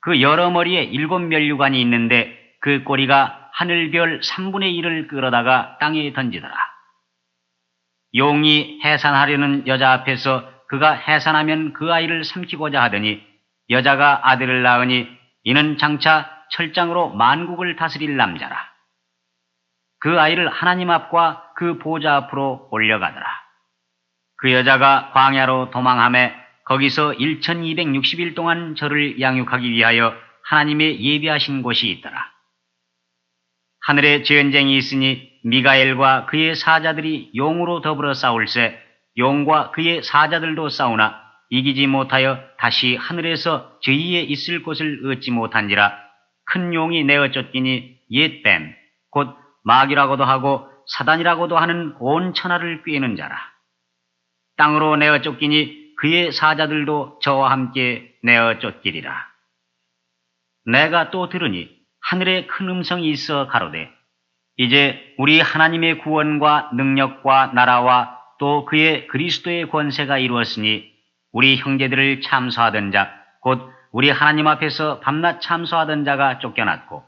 그 여러 머리에 7면류관이 있는데 그 꼬리가 하늘별 3분의 1을 끌어다가 땅에 던지더라. 용이 해산하려는 여자 앞에서 그가 해산하면 그 아이를 삼키고자 하더니 여자가 아들을 낳으니 이는 장차 철장으로 만국을 다스릴 남자라. 그 아이를 하나님 앞과 그 보좌 앞으로 올려가더라. 그 여자가 광야로 도망하며 거기서 1260일 동안 저를 양육하기 위하여 하나님의 예비하신 곳이 있더라. 하늘에 전쟁이 있으니 미가엘과 그의 사자들이 용으로 더불어 싸울세 용과 그의 사자들도 싸우나 이기지 못하여 다시 하늘에서 저희에 있을 곳을 얻지 못한지라. 큰 용이 내어 쫓기니 옛뱀 곧 마귀라고도 하고 사단이라고도 하는 온 천하를 꿰는 자라. 땅으로 내어 쫓기니 그의 사자들도 저와 함께 내어 쫓기리라. 내가 또 들으니 하늘에 큰 음성이 있어 가로되 이제 우리 하나님의 구원과 능력과 나라와 또 그의 그리스도의 권세가 이루었으니 우리 형제들을 참소하던 자 곧 우리 하나님 앞에서 밤낮 참소하던 자가 쫓겨났고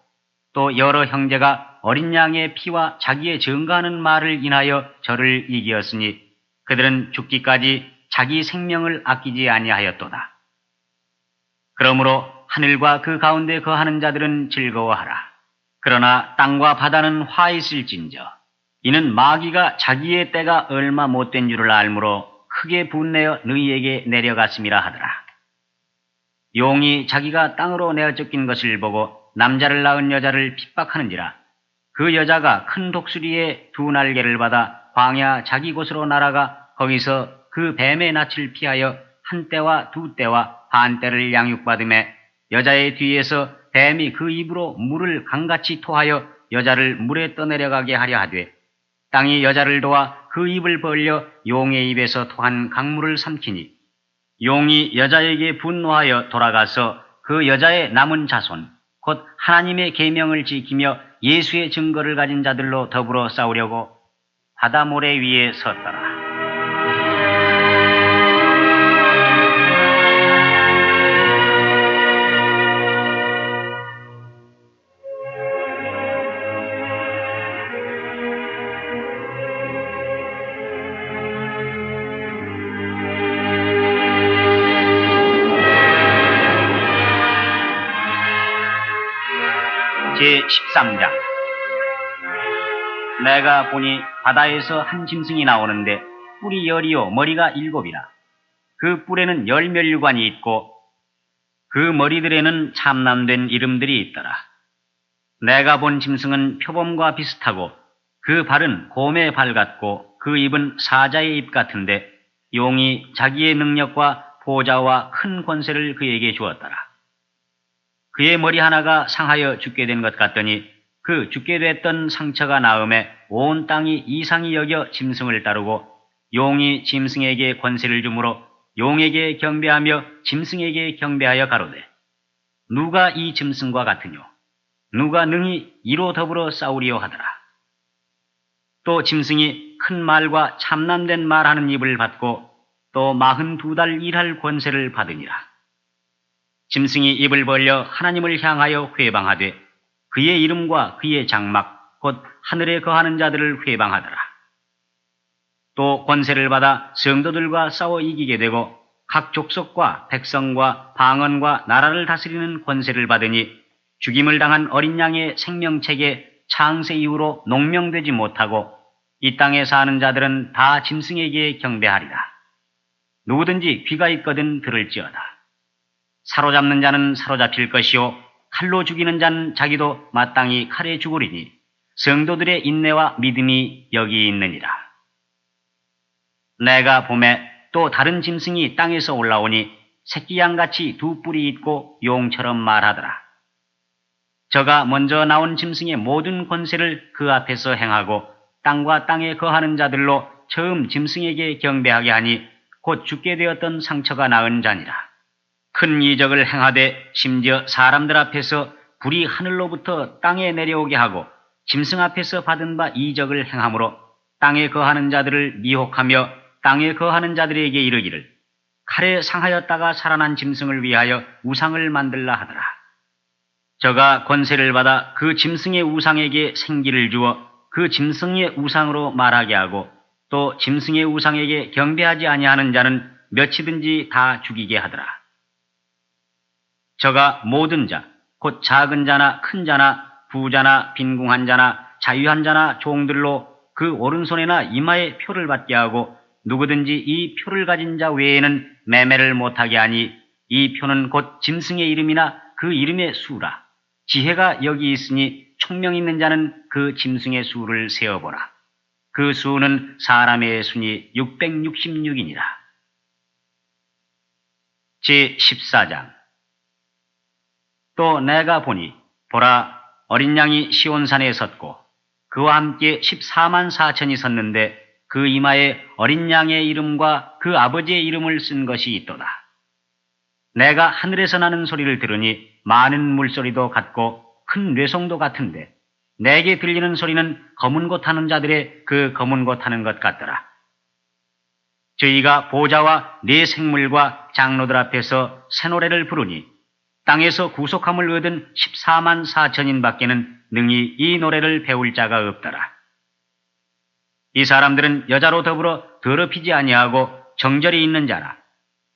또 여러 형제가 어린 양의 피와 자기의 증거하는 말을 인하여 저를 이기었으니 그들은 죽기까지 자기 생명을 아끼지 아니하였도다. 그러므로 하늘과 그 가운데 거하는 자들은 즐거워하라. 그러나 땅과 바다는 화 있을진저 이는 마귀가 자기의 때가 얼마 못된 줄을 알므로 크게 분내어 너희에게 내려갔음이라 하더라. 용이 자기가 땅으로 내어 쫓긴 것을 보고 남자를 낳은 여자를 핍박하는지라. 그 여자가 큰 독수리의 2날개를 받아 광야 자기 곳으로 날아가 거기서 그 뱀의 낯을 피하여 한 때와 2때와 반 때를 양육받으며 여자의 뒤에서 뱀이 그 입으로 물을 강같이 토하여 여자를 물에 떠내려가게 하려 하되 땅이 여자를 도와 그 입을 벌려 용의 입에서 토한 강물을 삼키니 용이 여자에게 분노하여 돌아가서 그 여자의 남은 자손 곧 하나님의 계명을 지키며 예수의 증거를 가진 자들로 더불어 싸우려고 바다 모래 위에 섰더라. 제13장 내가 보니 바다에서 한 짐승이 나오는데 뿔이 10이요 머리가 7이라. 그 뿔에는 10면류관이 있고 그 머리들에는 참남된 이름들이 있더라. 내가 본 짐승은 표범과 비슷하고 그 발은 곰의 발 같고 그 입은 사자의 입 같은데 용이 자기의 능력과 보좌와 큰 권세를 그에게 주었더라. 그의 머리 하나가 상하여 죽게 된 것 같더니 그 죽게 됐던 상처가 나음에 온 땅이 이상히 여겨 짐승을 따르고 용이 짐승에게 권세를 주므로 용에게 경배하며 짐승에게 경배하여 가로되 누가 이 짐승과 같으뇨? 누가 능히 이로 더불어 싸우리요 하더라. 또 짐승이 큰 말과 참남된 말하는 입을 받고 또 42달 일할 권세를 받으니라. 짐승이 입을 벌려 하나님을 향하여 회방하되 그의 이름과 그의 장막 곧 하늘에 거하는 자들을 회방하더라. 또 권세를 받아 성도들과 싸워 이기게 되고 각 족속과 백성과 방언과 나라를 다스리는 권세를 받으니 죽임을 당한 어린 양의 생명책에 창세 이후로 농명되지 못하고 이 땅에 사는 자들은 다 짐승에게 경배하리라. 누구든지 귀가 있거든 들을지어다. 사로잡는 자는 사로잡힐 것이요 칼로 죽이는 자는 자기도 마땅히 칼에 죽으리니 성도들의 인내와 믿음이 여기 있느니라. 내가 보매 또 다른 짐승이 땅에서 올라오니 새끼 양같이 두 뿔이 있고 용처럼 말하더라. 저가 먼저 나온 짐승의 모든 권세를 그 앞에서 행하고 땅과 땅에 거하는 자들로 처음 짐승에게 경배하게 하니 곧 죽게 되었던 상처가 나은 자니라. 큰 이적을 행하되 심지어 사람들 앞에서 불이 하늘로부터 땅에 내려오게 하고 짐승 앞에서 받은 바 이적을 행함으로 땅에 거하는 자들을 미혹하며 땅에 거하는 자들에게 이르기를 칼에 상하였다가 살아난 짐승을 위하여 우상을 만들라 하더라. 저가 권세를 받아 그 짐승의 우상에게 생기를 주어 그 짐승의 우상으로 말하게 하고 또 짐승의 우상에게 경배하지 아니하는 자는 몇이든지 다 죽이게 하더라. 저가 모든 자, 곧 작은 자나 큰 자나 부자나 빈궁한 자나 자유한 자나 종들로 그 오른손에나 이마에 표를 받게 하고 누구든지 이 표를 가진 자 외에는 매매를 못하게 하니 이 표는 곧 짐승의 이름이나 그 이름의 수라. 지혜가 여기 있으니 총명 있는 자는 그 짐승의 수를 세어보라. 그 수는 사람의 순이 666이니라. 제14장. 또 내가 보니 보라 어린 양이 시온산에 섰고 그와 함께 14만 4천이 섰는데 그 이마에 어린 양의 이름과 그 아버지의 이름을 쓴 것이 있도다. 내가 하늘에서 나는 소리를 들으니 많은 물소리도 같고 큰 뇌성도 같은데 내게 들리는 소리는 검은 고 타는 자들의 그 검은 고 타는 것 같더라. 저희가 보좌와 네 생물과 장로들 앞에서 새 노래를 부르니 땅에서 구속함을 얻은 14만 4천인 밖에는 능히 이 노래를 배울 자가 없더라. 이 사람들은 여자로 더불어 더럽히지 아니하고 정절이 있는 자라.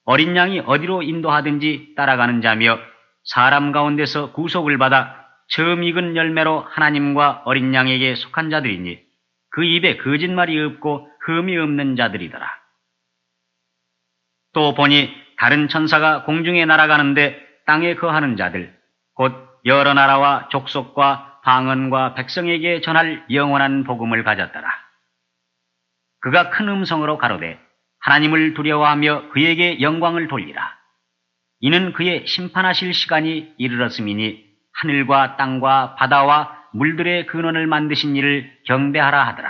어린 양이 어디로 인도하든지 따라가는 자며 사람 가운데서 구속을 받아 처음 익은 열매로 하나님과 어린 양에게 속한 자들이니 그 입에 거짓말이 없고 흠이 없는 자들이더라. 또 보니 다른 천사가 공중에 날아가는데 땅에 거하는 자들, 곧 여러 나라와 족속과 방언과 백성에게 전할 영원한 복음을 가졌더라. 그가 큰 음성으로 가로되 하나님을 두려워하며 그에게 영광을 돌리라. 이는 그의 심판하실 시간이 이르렀음이니 하늘과 땅과 바다와 물들의 근원을 만드신 이를 경배하라 하더라.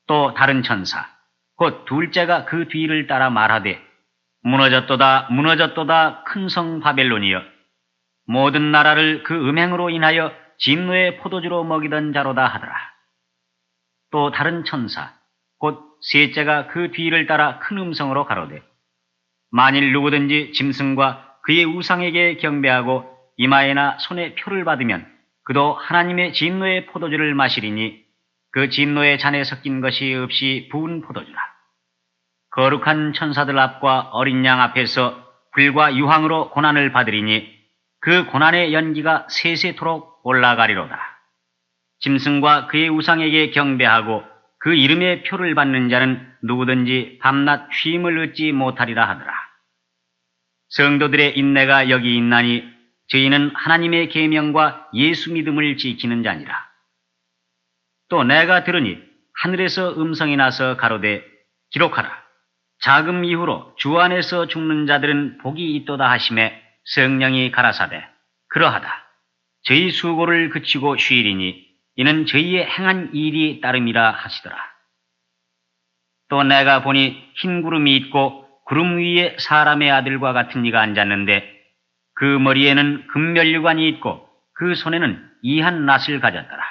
또 다른 천사, 곧 둘째가 그 뒤를 따라 말하되 무너졌도다 무너졌도다 큰 성 바벨론이여 모든 나라를 그 음행으로 인하여 진노의 포도주로 먹이던 자로다 하더라. 또 다른 천사, 곧 셋째가 그 뒤를 따라 큰 음성으로 가로되 만일 누구든지 짐승과 그의 우상에게 경배하고 이마에나 손에 표를 받으면 그도 하나님의 진노의 포도주를 마시리니 그 진노의 잔에 섞인 것이 없이 부은 포도주라. 거룩한 천사들 앞과 어린 양 앞에서 불과 유황으로 고난을 받으리니 그 고난의 연기가 세세토록 올라가리로다. 짐승과 그의 우상에게 경배하고 그 이름의 표를 받는 자는 누구든지 밤낮 쉼을 얻지 못하리라 하더라. 성도들의 인내가 여기 있나니 저희는 하나님의 계명과 예수 믿음을 지키는 자니라. 또 내가 들으니 하늘에서 음성이 나서 가로되 기록하라. 자금 이후로 주 안에서 죽는 자들은 복이 있도다 하심에 성령이 가라사대 그러하다. 저희 수고를 그치고 쉬리니 이는 저희의 행한 일이 따름이라 하시더라. 또 내가 보니 흰 구름이 있고 구름 위에 사람의 아들과 같은 이가 앉았는데 그 머리에는 금면류관이 있고 그 손에는 이한 낫을 가졌더라.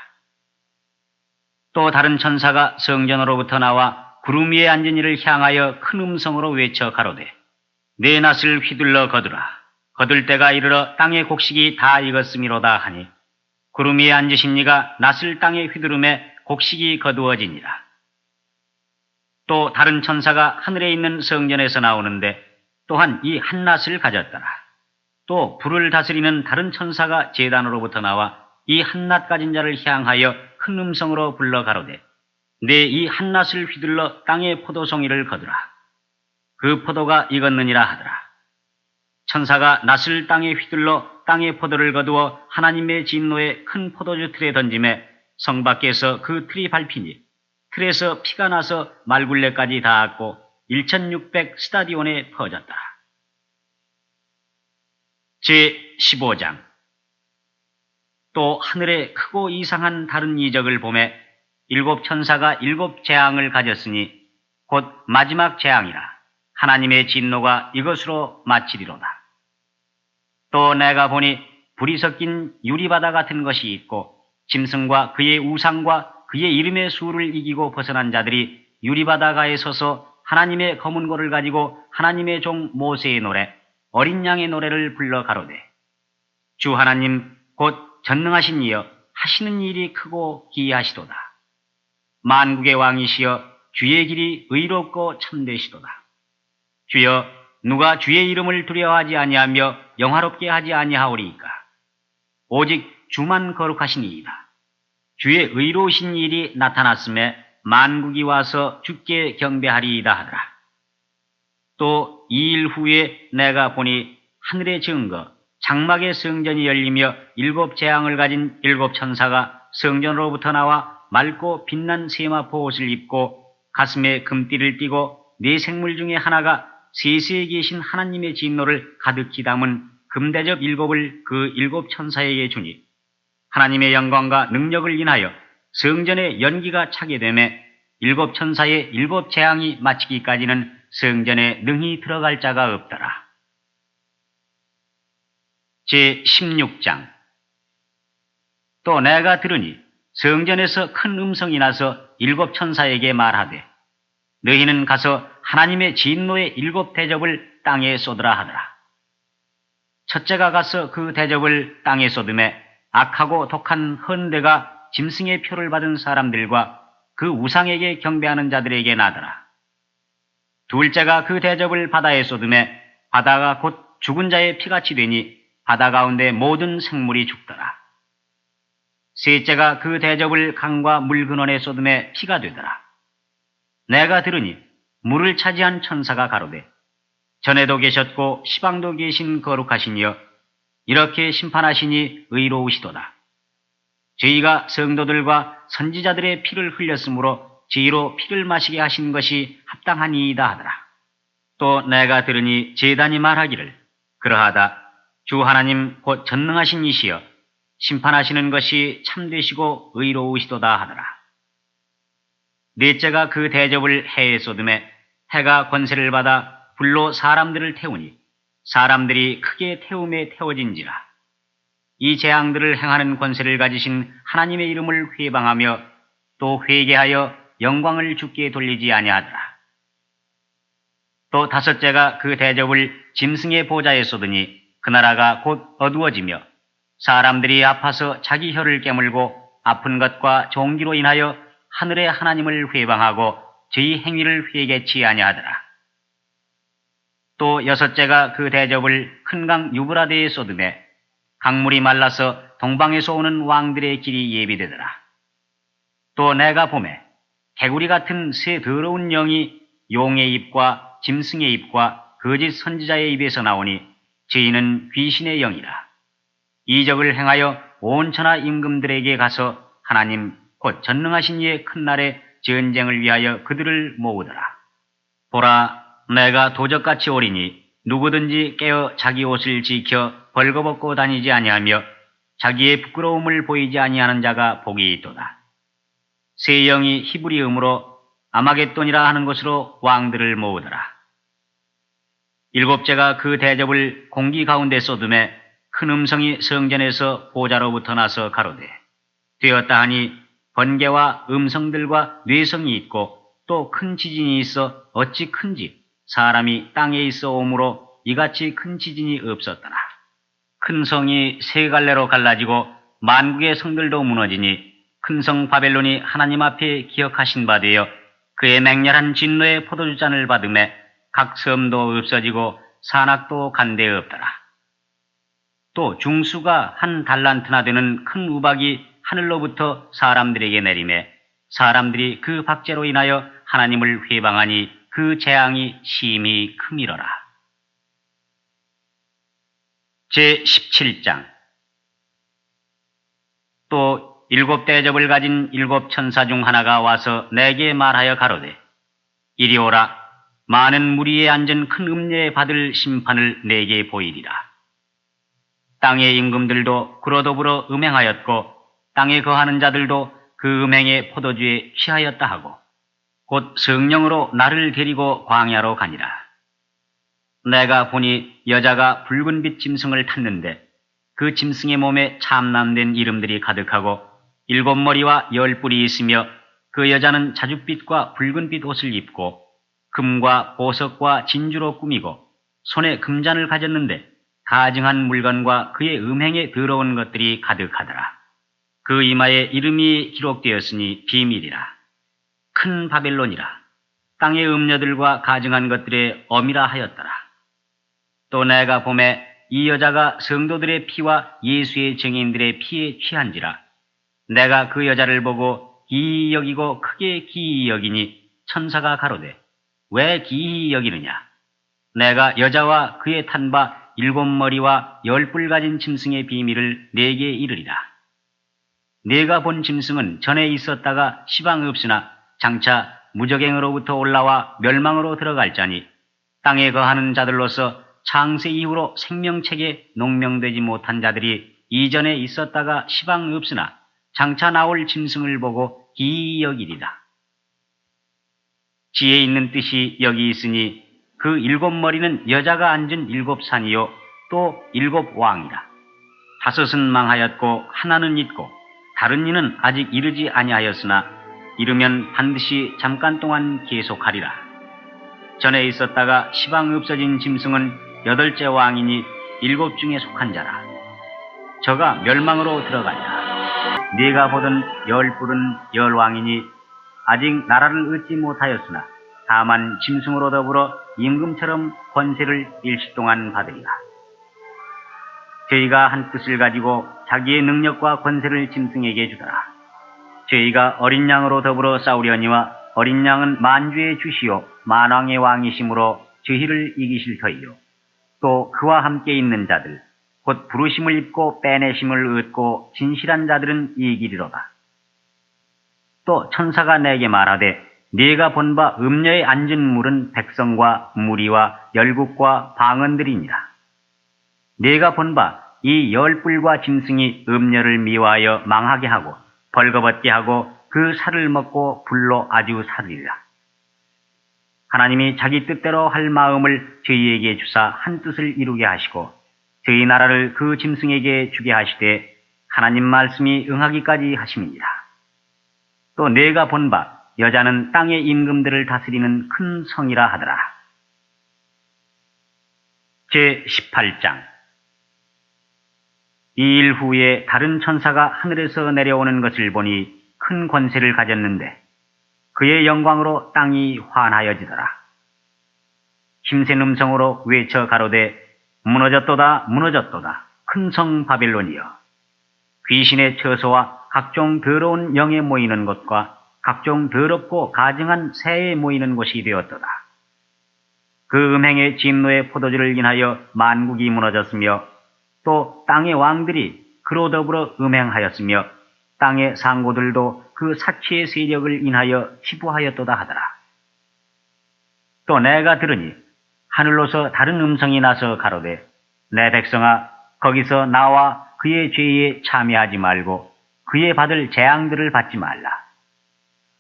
또 다른 천사가 성전으로부터 나와 구름 위에 앉은 이를 향하여 큰 음성으로 외쳐 가로되 내 낫을 휘둘러 거두라. 거둘 때가 이르러 땅의 곡식이 다 익었음이로다 하니 구름 위에 앉으신 이가 낫을 땅에 휘두름에 곡식이 거두어지니라. 또 다른 천사가 하늘에 있는 성전에서 나오는데 또한 이 한낫을 가졌더라. 또 불을 다스리는 다른 천사가 제단으로부터 나와 이 한낫 가진 자를 향하여 큰 음성으로 불러 가로되 내 이 한낫을 휘둘러 땅의 포도송이를 거두라. 그 포도가 익었느니라 하더라. 천사가 낫을 땅에 휘둘러 땅의 포도를 거두어 하나님의 진노의 큰 포도주 틀에 던짐에 성 밖에서 그 틀이 밟히니 틀에서 피가 나서 말굴레까지 닿았고 1600 스타디온에 퍼졌더라. 제15장. 또 하늘에 크고 이상한 다른 이적을 보매 일곱 천사가 일곱 재앙을 가졌으니 곧 마지막 재앙이라 하나님의 진노가 이것으로 마치리로다. 또 내가 보니 불이 섞인 유리바다 같은 것이 있고 짐승과 그의 우상과 그의 이름의 수를 이기고 벗어난 자들이 유리바다가에 서서 하나님의 검은 고를 가지고 하나님의 종 모세의 노래 어린 양의 노래를 불러 가로되 주 하나님 곧 전능하신 이여 하시는 일이 크고 기이하시도다. 만국의 왕이시여 주의 길이 의롭고 참되시도다. 주여 누가 주의 이름을 두려워하지 아니하며 영화롭게 하지 아니하오리이까. 오직 주만 거룩하시니이다. 주의 의로우신 일이 나타났음에 만국이 와서 주께 경배하리이다 하더라. 또 이 일 후에 내가 보니 하늘의 증거 장막의 성전이 열리며 일곱 재앙을 가진 일곱 천사가 성전으로부터 나와 맑고 빛난 세마포 옷을 입고 가슴에 금띠를 띠고 네 생물 중에 하나가 세세에 계신 하나님의 진노를 가득히 담은 금대접 일곱을 그 일곱 천사에게 주니 하나님의 영광과 능력을 인하여 성전에 연기가 차게 되매 일곱 천사의 일곱 재앙이 마치기까지는 성전에 능히 들어갈 자가 없더라. 제16장. 또 내가 들으니 성전에서 큰 음성이 나서 일곱 천사에게 말하되 너희는 가서 하나님의 진노의 일곱 대접을 땅에 쏟으라 하더라. 첫째가 가서 그 대접을 땅에 쏟음에 악하고 독한 헌대가 짐승의 표를 받은 사람들과 그 우상에게 경배하는 자들에게 나더라. 둘째가 그 대접을 바다에 쏟음에 바다가 곧 죽은 자의 피같이 되니 바다 가운데 모든 생물이 죽더라. 셋째가 그 대접을 강과 물 근원에 쏟음에 피가 되더라. 내가 들으니 물을 차지한 천사가 가로되 전에도 계셨고 시방도 계신 거룩하시니여 이렇게 심판하시니 의로우시도다. 저희가 성도들과 선지자들의 피를 흘렸으므로 저희로 피를 마시게 하신 것이 합당하니이다 하더라. 또 내가 들으니 제단이 말하기를 그러하다. 주 하나님 곧 전능하신 이시여 심판하시는 것이 참되시고 의로우시도다 하더라. 넷째가 그 대접을 해에 쏟음에 해가 권세를 받아 불로 사람들을 태우니 사람들이 크게 태움에 태워진지라. 이 재앙들을 행하는 권세를 가지신 하나님의 이름을 회방하며 또 회개하여 영광을 주께 돌리지 아니하더라. 또 다섯째가 그 대접을 짐승의 보좌에 쏟으니 그 나라가 곧 어두워지며 사람들이 아파서 자기 혀를 깨물고 아픈 것과 종기로 인하여 하늘의 하나님을 회방하고 저희 행위를 회개치 아니하더라. 또 여섯째가 그 대접을 큰 강 유브라데에 쏟음에 강물이 말라서 동방에서 오는 왕들의 길이 예비되더라. 또 내가 보매 개구리 같은 새 더러운 영이 용의 입과 짐승의 입과 거짓 선지자의 입에서 나오니 저희는 귀신의 영이라. 이적을 행하여 온 천하 임금들에게 가서 하나님 곧 전능하신 이의 큰 날에 전쟁을 위하여 그들을 모으더라. 보라, 내가 도적같이 오리니 누구든지 깨어 자기 옷을 지켜 벌거벗고 다니지 아니하며 자기의 부끄러움을 보이지 아니하는 자가 복이 있도다. 새 영이 히브리음으로 아마겟돈이라 하는 곳으로 왕들을 모으더라. 일곱째가 그 대접을 공기 가운데 쏟음에 큰 음성이 성전에서 보좌로부터 나서 가로되 되었다 하니 번개와 음성들과 뇌성이 있고 또 큰 지진이 있어 어찌 큰지 사람이 땅에 있어 오므로 이같이 큰 지진이 없었더라. 큰 성이 세 갈래로 갈라지고 만국의 성들도 무너지니 큰 성 바벨론이 하나님 앞에 기억하신 바 되어 그의 맹렬한 진노의 포도주잔을 받음에 각 섬도 없어지고 산악도 간데 없더라. 또 중수가 한 달란트나 되는 큰 우박이 하늘로부터 사람들에게 내리매 사람들이 그 박제로 인하여 하나님을 회방하니 그 재앙이 심히 크미러라. 제17장. 또 7 대접을 가진 7 천사 중 하나가 와서 내게 말하여 가로되 이리 오라. 많은 무리에 앉은 큰 음녀에 받을 심판을 내게 보이리라. 땅의 임금들도 그로 더불어 음행하였고 땅에 거하는 자들도 그 음행의 포도주에 취하였다 하고 곧 성령으로 나를 데리고 광야로 가니라. 내가 보니 여자가 붉은빛 짐승을 탔는데 그 짐승의 몸에 참남된 이름들이 가득하고 7 머리와 10 뿔이 있으며 그 여자는 자줏빛과 붉은빛 옷을 입고 금과 보석과 진주로 꾸미고 손에 금잔을 가졌는데 가증한 물건과 그의 음행에 더러운 것들이 가득하더라. 그 이마에 이름이 기록되었으니 비밀이라. 큰 바벨론이라. 땅의 음녀들과 가증한 것들의 엄이라 하였더라. 또 내가 보매 이 여자가 성도들의 피와 예수의 증인들의 피에 취한지라. 내가 그 여자를 보고 기이 여기고 크게 기이 여기니 천사가 가로되 왜 기이 여기느냐? 내가 여자와 그의 탄 바 7 머리와 10 뿔 가진 짐승의 비밀을 네게 이르리라. 네가 본 짐승은 전에 있었다가 시방 없으나 장차 무적행으로부터 올라와 멸망으로 들어갈 자니 땅에 거하는 자들로서 창세 이후로 생명책에 농명되지 못한 자들이 이전에 있었다가 시방 없으나 장차 나올 짐승을 보고 기이 여기리라. 지혜 있는 뜻이 여기 있으니 그 7 머리는 여자가 앉은 7 산이요 또 7 왕이라. 5은 망하였고 하나는 있고 다른 이는 아직 이르지 아니하였으나 이르면 반드시 잠깐 동안 계속하리라. 전에 있었다가 시방 없어진 짐승은 8째 왕이니 7 중에 속한 자라. 저가 멸망으로 들어간다. 네가 보던 10 뿔은 10 왕이니 아직 나라를 얻지 못하였으나 다만 짐승으로 더불어 임금처럼 권세를 일시 동안 받으리라. 저희가 한 뜻을 가지고 자기의 능력과 권세를 짐승에게 주더라. 저희가 어린 양으로 더불어 싸우려니와 어린 양은 만주의 주시요 만왕의 왕이심으로 저희를 이기실 터이요. 또 그와 함께 있는 자들 곧 부르심을 입고 빼내심을 얻고 진실한 자들은 이기리로다. 또 천사가 내게 말하되 네가 본 바 음녀에 앉은 물은 백성과 무리와 열국과 방언들이니라. 네가 본 바 이 10 뿔과 짐승이 음녀를 미워하여 망하게 하고 벌거벗게 하고 그 살을 먹고 불로 아주 살리리라. 하나님이 자기 뜻대로 할 마음을 저희에게 주사 한 뜻을 이루게 하시고 저희 나라를 그 짐승에게 주게 하시되 하나님 말씀이 응하기까지 하심이니라. 또 내가 본 바 여자는 땅의 임금들을 다스리는 큰 성이라 하더라. 제18장. 이 일 후에 다른 천사가 하늘에서 내려오는 것을 보니 큰 권세를 가졌는데 그의 영광으로 땅이 환하여지더라. 힘센 음성으로 외쳐 가로되 무너졌도다 무너졌도다 큰 성 바벨론이여. 귀신의 처소와 각종 더러운 영에 모이는 곳과 각종 더럽고 가증한 새에 모이는 곳이 되었도다. 그 음행의 진노의 포도주를 인하여 만국이 무너졌으며 또 땅의 왕들이 그로 더불어 음행하였으며 땅의 상고들도 그 사치의 세력을 인하여 치부하였도다 하더라. 또 내가 들으니 하늘로서 다른 음성이 나서 가로되 내 백성아 거기서 나와 그의 죄에 참여하지 말고 그의 받을 재앙들을 받지 말라.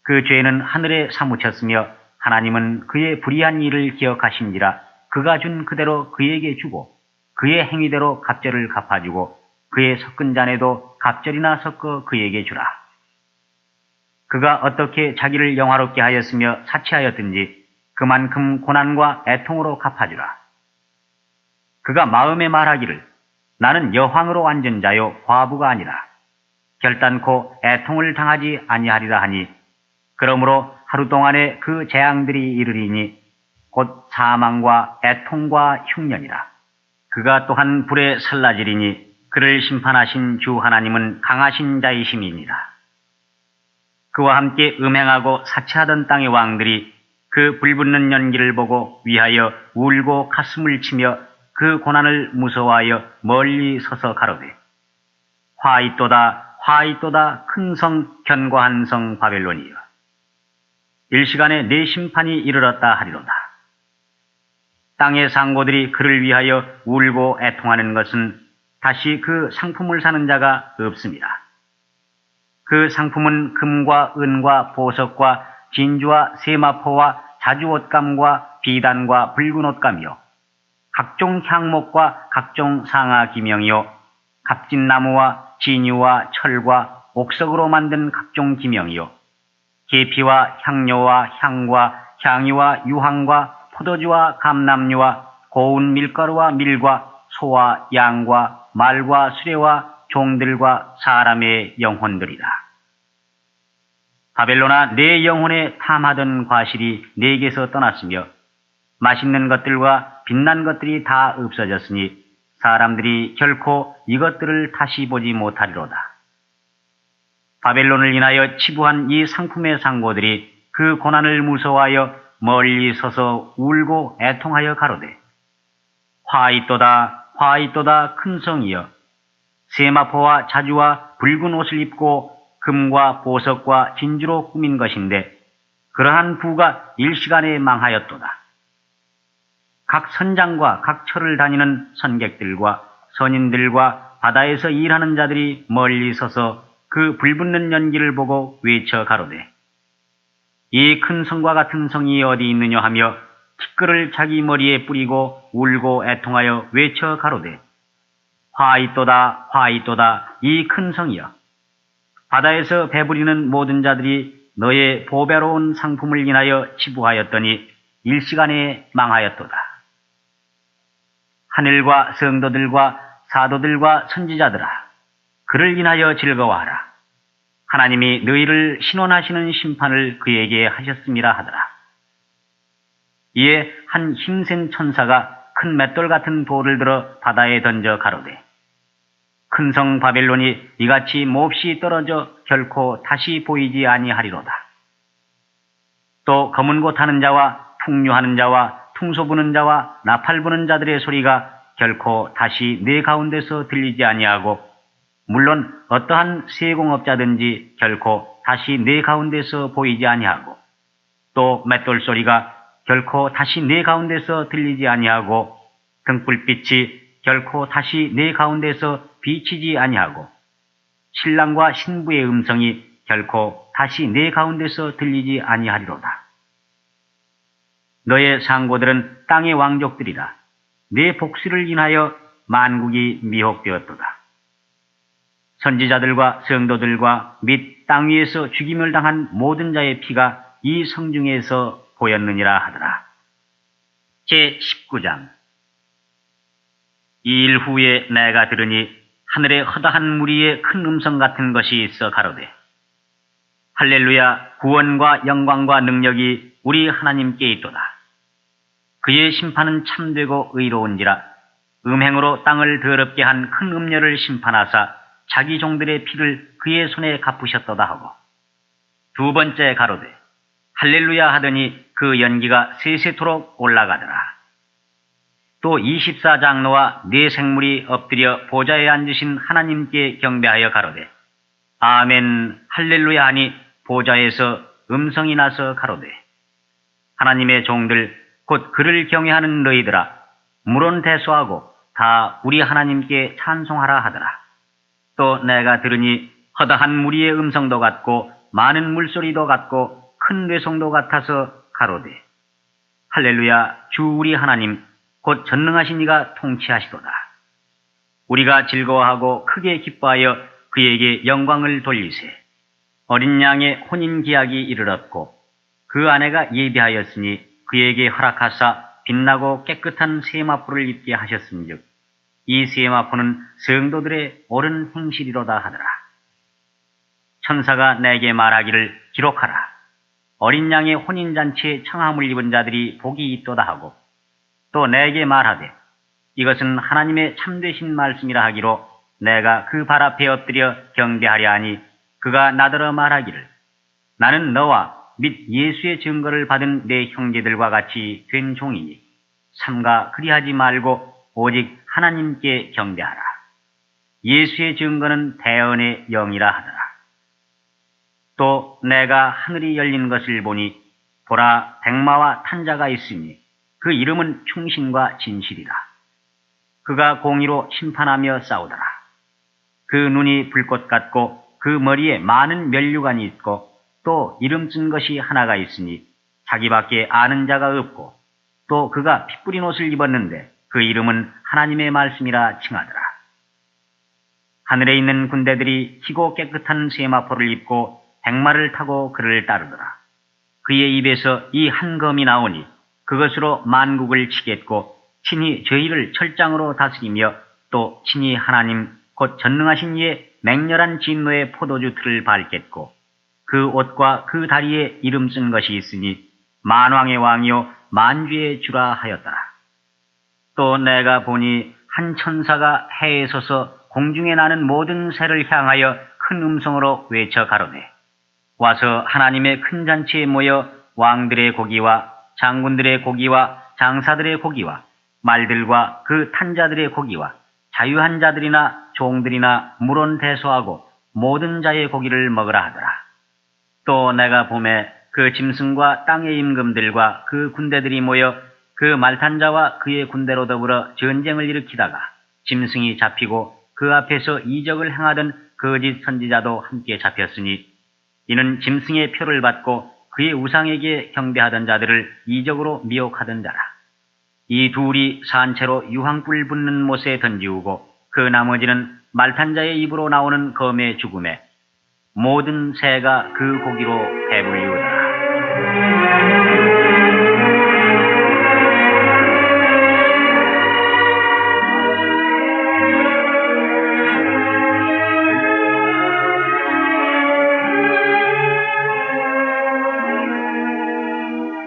그 죄는 하늘에 사무쳤으며 하나님은 그의 불의한 일을 기억하신지라 그가 준 그대로 그에게 주고 그의 행위대로 갑절을 갚아주고 그의 섞은 잔에도 갑절이나 섞어 그에게 주라. 그가 어떻게 자기를 영화롭게 하였으며 사치하였든지 그만큼 고난과 애통으로 갚아주라. 그가 마음에 말하기를 나는 여황으로 앉은 자요 과부가 아니라 결단코 애통을 당하지 아니하리라 하니 그러므로 하루 동안에 그 재앙들이 이르리니 곧 사망과 애통과 흉년이라. 그가 또한 불에 살라지리니 그를 심판하신 주 하나님은 강하신 자이심이니라. 그와 함께 음행하고 사치하던 땅의 왕들이 그 불붙는 연기를 보고 위하여 울고 가슴을 치며 그 고난을 무서워하여 멀리 서서 가로되 화이또다 화이또다 큰 성 견고한 성 바벨론이여 일시간에 내 심판이 이르렀다 하리로다. 땅의 상고들이 그를 위하여 울고 애통하는 것은 다시 그 상품을 사는 자가 없습니다. 그 상품은 금과 은과 보석과 진주와 세마포와 자주옷감과 비단과 붉은 옷감이요 각종 향목과 각종 상아 기명이요 갑진나무와 진유와 철과 옥석으로 만든 각종 기명이요 계피와 향료와 향과 향유와 유황과 포도주와 감람류와 고운 밀가루와 밀과 소와 양과 말과 수레와 종들과 사람의 영혼들이라. 바벨론아 내 영혼에 탐하던 과실이 내게서 떠났으며 맛있는 것들과 빛난 것들이 다 없어졌으니 사람들이 결코 이것들을 다시 보지 못하리로다. 바벨론을 인하여 치부한 이 상품의 상고들이 그 고난을 무서워하여 멀리 서서 울고 애통하여 가로되 화이또다 화이또다 큰 성이여 세마포와 자주와 붉은 옷을 입고 금과 보석과 진주로 꾸민 것인데 그러한 부가 일시간에 망하였도다. 각 선장과 각 처를 다니는 선객들과 선인들과 바다에서 일하는 자들이 멀리 서서 그 불붙는 연기를 보고 외쳐 가로되 이 큰 성과 같은 성이 어디 있느냐 하며 티끌을 자기 머리에 뿌리고 울고 애통하여 외쳐 가로되 화이또다 화이또다 이 큰 성이여 바다에서 배부리는 모든 자들이 너의 보배로운 상품을 인하여 치부하였더니 일시간에 망하였도다. 하늘과 성도들과 사도들과 선지자들아 그를 인하여 즐거워하라. 하나님이 너희를 신원하시는 심판을 그에게 하셨음이라 하더라. 이에 한 힘센 천사가 큰 맷돌 같은 돌을 들어 바다에 던져 가로되 큰 성 바벨론이 이같이 몹시 떨어져 결코 다시 보이지 아니하리로다. 또 검은 곳 하는 자와 풍류하는 자와 퉁소 부는 자와 나팔 부는 자들의 소리가 결코 다시 내 가운데서 들리지 아니하고 물론 어떠한 세공업자든지 결코 다시 내 가운데서 보이지 아니하고 또 맷돌 소리가 결코 다시 내 가운데서 들리지 아니하고 등불빛이 결코 다시 내 가운데서 비치지 아니하고 신랑과 신부의 음성이 결코 다시 내 가운데서 들리지 아니하리로다. 너의 상고들은 땅의 왕족들이라. 내 복수를 인하여 만국이 미혹되었도다. 선지자들과 성도들과 및 땅 위에서 죽임을 당한 모든 자의 피가 이 성중에서 보였느니라 하더라. 제19장 이 일 후에 내가 들으니 하늘에 허다한 무리의 큰 음성 같은 것이 있어 가로되 할렐루야 구원과 영광과 능력이 우리 하나님께 있도다. 그의 심판은 참되고 의로운지라 음행으로 땅을 더럽게 한 큰 음녀를 심판하사 자기 종들의 피를 그의 손에 갚으셨도다 하고 두 번째 가로되 할렐루야 하더니 그 연기가 세세토록 올라가더라. 또 24장로와 네 생물이 엎드려 보좌에 앉으신 하나님께 경배하여 가로되 아멘 할렐루야 하니 보좌에서 음성이 나서 가로되 하나님의 종들 곧 그를 경외하는 너희들아 물론대소하고 다 우리 하나님께 찬송하라 하더라. 또 내가 들으니 허다한 무리의 음성도 같고 많은 물소리도 같고 큰 뇌성도 같아서 가로되 할렐루야 주 우리 하나님 곧 전능하신 이가 통치하시도다. 우리가 즐거워하고 크게 기뻐하여 그에게 영광을 돌리세. 어린 양의 혼인 기약이 이르렀고 그 아내가 예비하였으니 그에게 허락하사 빛나고 깨끗한 세마포를 입게 하셨은즉 이 세마포는 성도들의 옳은 행실이로다 하더라. 천사가 내게 말하기를 기록하라. 어린 양의 혼인잔치에 청함을 입은 자들이 복이 있도다 하고, 또 내게 말하되 이것은 하나님의 참되신 말씀이라 하기로 내가 그 발 앞에 엎드려 경배하려 하니, 그가 나더러 말하기를 나는 너와 및 예수의 증거를 받은 내 형제들과 같이 된 종이니 삼가 그리하지 말고 오직 하나님께 경배하라. 예수의 증거는 대언의 영이라 하더라. 또 내가 하늘이 열린 것을 보니 보라, 백마와 탄자가 있으니 그 이름은 충신과 진실이라. 그가 공의로 심판하며 싸우더라. 그 눈이 불꽃 같고 그 머리에 많은 면류관이 있고 또 이름 쓴 것이 하나가 있으니 자기밖에 아는 자가 없고, 또 그가 피 뿌린 옷을 입었는데 그 이름은 하나님의 말씀이라 칭하더라. 하늘에 있는 군대들이 희고 깨끗한 세마포를 입고 백마를 타고 그를 따르더라. 그의 입에서 이 한 검이 나오니 그것으로 만국을 치겠고 친히 저희를 철장으로 다스리며 또 친히 하나님 곧 전능하신 이의 맹렬한 진노의 포도주 틀을 밟겠고, 그 옷과 그 다리에 이름 쓴 것이 있으니 만왕의 왕이요 만주의 주라 하였더라. 또 내가 보니 한 천사가 해에 서서 공중에 나는 모든 새를 향하여 큰 음성으로 외쳐 가로되, 와서 하나님의 큰 잔치에 모여 왕들의 고기와 장군들의 고기와 장사들의 고기와 말들과 그 탄자들의 고기와 자유한 자들이나 종들이나 물론 대소하고 모든 자의 고기를 먹으라 하더라. 또 내가 보매 그 짐승과 땅의 임금들과 그 군대들이 모여 그 말탄자와 그의 군대로 더불어 전쟁을 일으키다가 짐승이 잡히고 그 앞에서 이적을 행하던 거짓 선지자도 함께 잡혔으니, 이는 짐승의 표를 받고 그의 우상에게 경배하던 자들을 이적으로 미혹하던 자라. 이 둘이 산채로 유황불 붙는 못에 던지우고 그 나머지는 말탄자의 입으로 나오는 검의 죽음에 모든 새가 그 고기로 배불리우더라.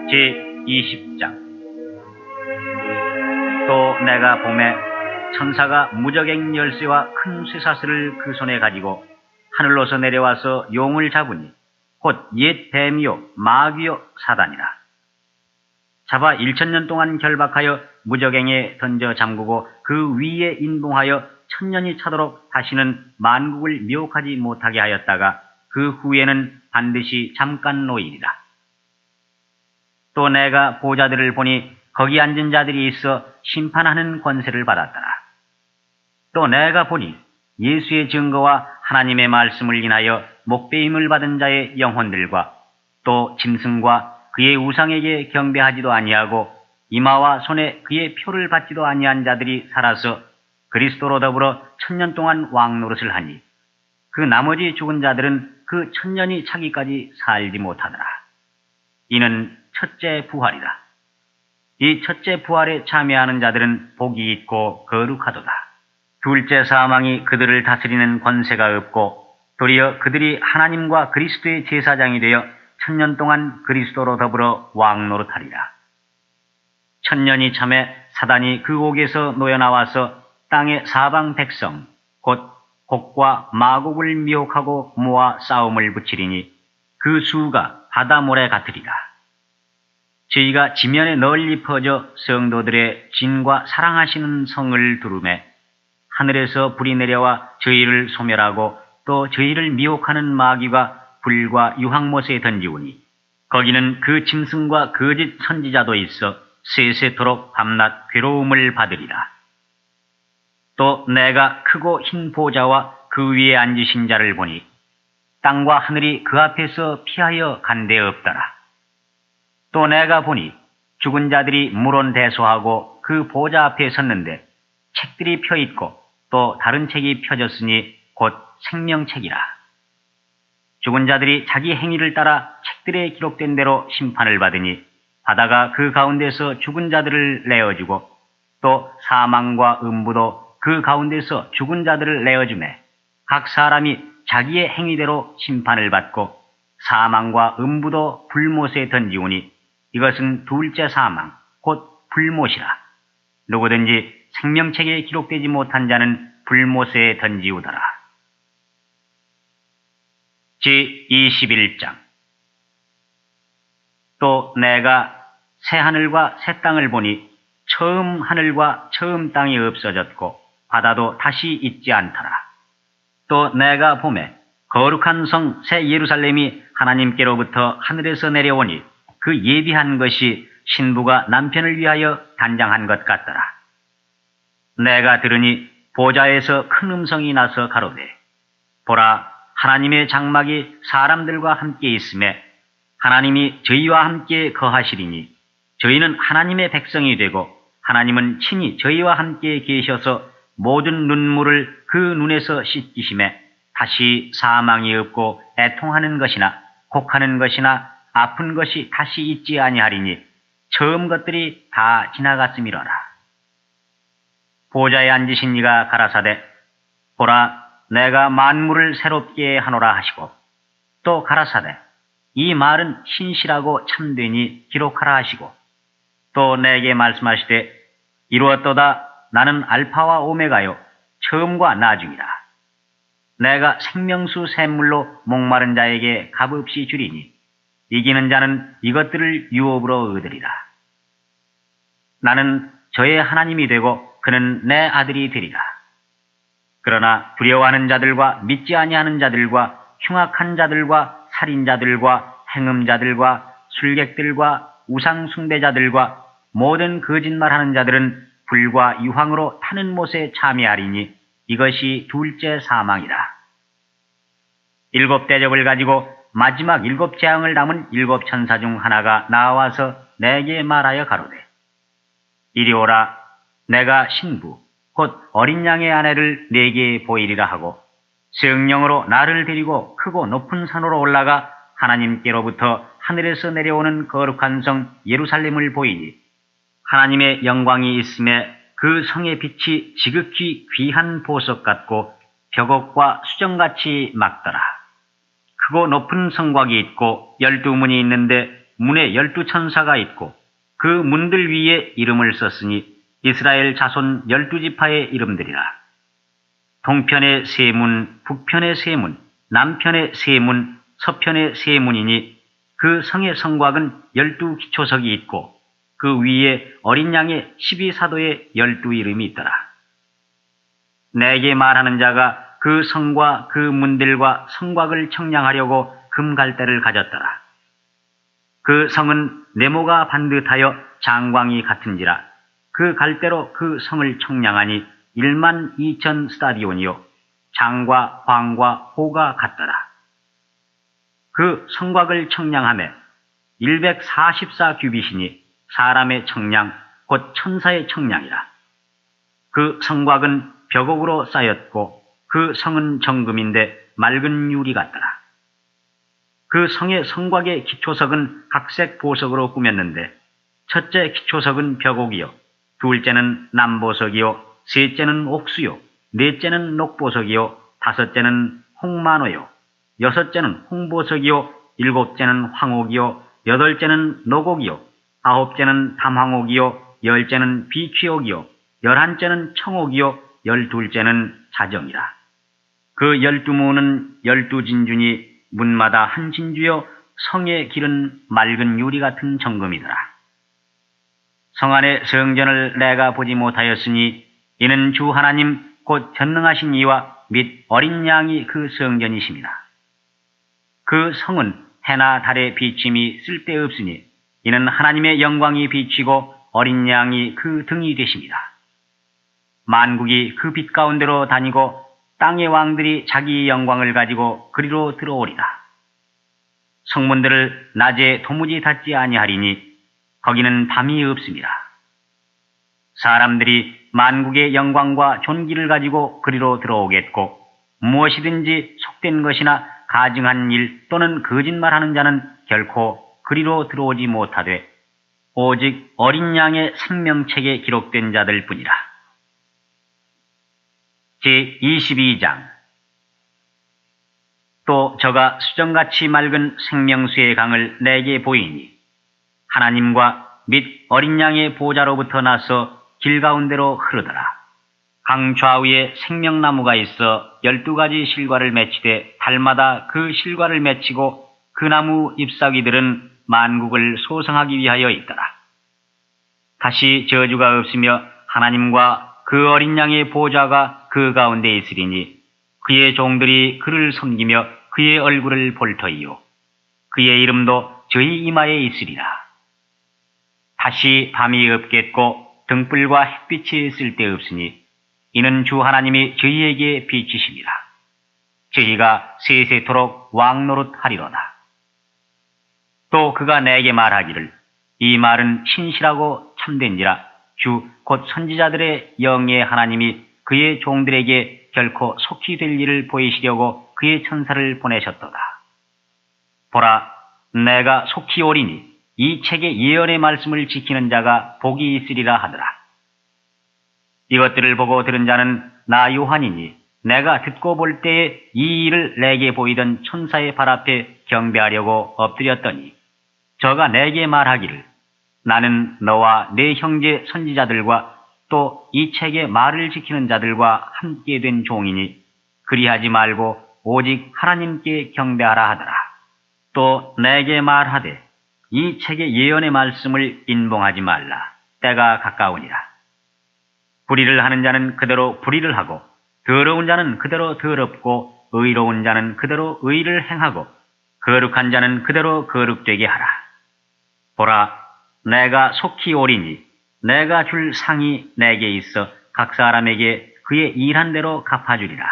제20장. 또 내가 보매 천사가 무적행 열쇠와 큰 쇠사슬을 그 손에 가지고 하늘로서 내려와서 용을 잡으니 곧 옛 뱀이요 마귀요 사단이라. 잡아 1000년 동안 결박하여 무적행에 던져 잠그고 그 위에 인봉하여 1000년이 차도록 다시는 만국을 미혹하지 못하게 하였다가 그 후에는 반드시 잠깐 노이리라. 또 내가 보좌들을 보니 거기 앉은 자들이 있어 심판하는 권세를 받았더라. 또 내가 보니 예수의 증거와 하나님의 말씀을 인하여 목배임을 받은 자의 영혼들과 또 짐승과 그의 우상에게 경배하지도 아니하고 이마와 손에 그의 표를 받지도 아니한 자들이 살아서 그리스도로 더불어 1000년 동안 왕노릇을 하니, 그 나머지 죽은 자들은 그 1000년이 차기까지 살지 못하더라. 이는 첫째 부활이다. 이 첫째 부활에 참여하는 자들은 복이 있고 거룩하도다. 둘째 사망이 그들을 다스리는 권세가 없고 도리어 그들이 하나님과 그리스도의 제사장이 되어 1000년 동안 그리스도로 더불어 왕노릇하리라. 1000년이 참에 사단이 그 옥에서 놓여나와서 땅의 사방 백성 곧 곡과 마곡을 미혹하고 모아 싸움을 붙이리니 그 수가 바다 모래 같으리라. 저희가 지면에 널리 퍼져 성도들의 진과 사랑하시는 성을 두루매 하늘에서 불이 내려와 저희를 소멸하고 또 저희를 미혹하는 마귀가 불과 유황못에 던지우니 거기는 그 짐승과 거짓 선지자도 있어 세세토록 밤낮 괴로움을 받으리라. 또 내가 크고 흰 보좌와 그 위에 앉으신 자를 보니 땅과 하늘이 그 앞에서 피하여 간 데 없더라. 또 내가 보니 죽은 자들이 물론대소하고 그 보좌 앞에 섰는데 책들이 펴있고 또 다른 책이 펴졌으니 곧 생명책이라. 죽은 자들이 자기 행위를 따라 책들에 기록된 대로 심판을 받으니 바다가 그 가운데서 죽은 자들을 내어주고 또 사망과 음부도 그 가운데서 죽은 자들을 내어주매 각 사람이 자기의 행위대로 심판을 받고 사망과 음부도 불못에 던지오니 이것은 둘째 사망 곧 불못이라. 누구든지 생명책에 기록되지 못한 자는 불못에 던지우더라. 제21장. 또 내가 새 하늘과 새 땅을 보니 처음 하늘과 처음 땅이 없어졌고 바다도 다시 있지 않더라. 또 내가 보매 거룩한 성 새 예루살렘이 하나님께로부터 하늘에서 내려오니 그 예비한 것이 신부가 남편을 위하여 단장한 것 같더라. 내가 들으니 보좌에서 큰 음성이 나서 가로되 보라, 하나님의 장막이 사람들과 함께 있음에 하나님이 저희와 함께 거하시리니 저희는 하나님의 백성이 되고 하나님은 친히 저희와 함께 계셔서 모든 눈물을 그 눈에서 씻기심에 다시 사망이 없고 애통하는 것이나 곡하는 것이나 아픈 것이 다시 있지 아니하리니 처음 것들이 다 지나갔음이로라. 보좌에 앉으신 이가 가라사대 보라, 내가 만물을 새롭게 하노라 하시고 또 가라사대 이 말은 신실하고 참되니 기록하라 하시고 또 내게 말씀하시되 이루었도다. 나는 알파와 오메가요 처음과 나중이라. 내가 생명수 샘물로 목마른 자에게 값없이 주리니 이기는 자는 이것들을 유업으로 얻으리라. 나는 저의 하나님이 되고 그는 내 아들이 되리라. 그러나 두려워하는 자들과 믿지 아니하는 자들과 흉악한 자들과 살인자들과 행음자들과 술객들과 우상숭배자들과 모든 거짓말하는 자들은 불과 유황으로 타는 못에 참여하리니 이것이 둘째 사망이라. 일곱 대접을 가지고 마지막 일곱 재앙을 담은 일곱 천사 중 하나가 나와서 내게 말하여 가로되 이리 오라. 내가 신부 곧 어린 양의 아내를 내게 보이리라 하고 성령으로 나를 데리고 크고 높은 산으로 올라가 하나님께로부터 하늘에서 내려오는 거룩한 성 예루살렘을 보이니 하나님의 영광이 있음에 그 성의 빛이 지극히 귀한 보석 같고 벽옥과 수정같이 막더라. 크고 높은 성곽이 있고 12문이 있는데 문에 12천사가 있고 그 문들 위에 이름을 썼으니 이스라엘 자손 12지파의 이름들이라. 동편의 세 문, 북편의 세 문, 남편의 세 문, 서편의 세 문이니 그 성의 성곽은 12기초석이 있고 그 위에 어린 양의 12사도의 12이름이 있더라. 내게 말하는 자가 그 성과 그 문들과 성곽을 청량하려고 금갈대를 가졌더라. 그 성은 네모가 반듯하여 장광이 같은지라 그 갈대로 그 성을 청량하니 12,000 스타디온이요 장과 광과 호가 같더라. 그 성곽을 청량하며 144규빗이니 사람의 청량 곧 천사의 청량이라. 그 성곽은 벽옥으로 쌓였고 그 성은 정금인데 맑은 유리 같더라. 그 성의 성곽의 기초석은 각색 보석으로 꾸몄는데 첫째 기초석은 벽옥이요 둘째는 남보석이요 셋째는 옥수요 넷째는 녹보석이요 다섯째는 홍만호요 여섯째는 홍보석이요 일곱째는 황옥이요 여덟째는 노곡이요 아홉째는 담황옥이요 열째는 비취옥이요 11째는 청옥이요 12째는 자정이라. 그 12문은 12진주니 문마다 한 진주요 성의 길은 맑은 유리 같은 정금이더라. 성 안의 성전을 내가 보지 못하였으니 이는 주 하나님 곧 전능하신 이와 및 어린 양이 그 성전이심이라. 그 성은 해나 달의 비침이 쓸데없으니 이는 하나님의 영광이 비치고 어린 양이 그 등이 되십니다. 만국이 그 빛 가운데로 다니고 땅의 왕들이 자기 영광을 가지고 그리로 들어오리라. 성문들을 낮에 도무지 닫지 아니하리니 거기는 밤이 없습니다. 사람들이 만국의 영광과 존귀를 가지고 그리로 들어오겠고 무엇이든지 속된 것이나 가증한 일 또는 거짓말하는 자는 결코 그리로 들어오지 못하되 오직 어린 양의 생명책에 기록된 자들 뿐이라. 제22장. 또 저가 수정같이 맑은 생명수의 강을 내게 보이니 하나님과 및 어린 양의 보좌로부터 나서 길 가운데로 흐르더라. 강 좌우에 생명나무가 있어 12가지 실과를 맺히되 달마다 그 실과를 맺히고 그 나무 잎사귀들은 만국을 소성하기 위하여 있더라. 다시 저주가 없으며 하나님과 그 어린 양의 보좌가 그 가운데 있으리니 그의 종들이 그를 섬기며 그의 얼굴을 볼 터이요 그의 이름도 저희 이마에 있으리라. 다시 밤이 없겠고 등불과 햇빛이 쓸데없으니 이는 주 하나님이 저희에게 비치심이라. 저희가 세세토록 왕노릇하리로다. 또 그가 내게 말하기를 이 말은 신실하고 참된지라. 주 곧 선지자들의 영의 하나님이 그의 종들에게 결코 속히 될 일을 보이시려고 그의 천사를 보내셨도다. 보라, 내가 속히 오리니 이 책의 예언의 말씀을 지키는 자가 복이 있으리라 하더라. 이것들을 보고 들은 자는 나 요한이니 내가 듣고 볼 때에 이 일을 내게 보이던 천사의 발 앞에 경배하려고 엎드렸더니 저가 내게 말하기를 나는 너와 네 형제 선지자들과 또 이 책의 말을 지키는 자들과 함께 된 종이니 그리하지 말고 오직 하나님께 경배하라 하더라. 또 내게 말하되 이 책의 예언의 말씀을 인봉하지 말라. 때가 가까우니라. 불의를 하는 자는 그대로 불의를 하고 더러운 자는 그대로 더럽고 의로운 자는 그대로 의를 행하고 거룩한 자는 그대로 거룩되게 하라. 보라, 내가 속히 오리니 내가 줄 상이 내게 있어 각 사람에게 그의 일한 대로 갚아주리라.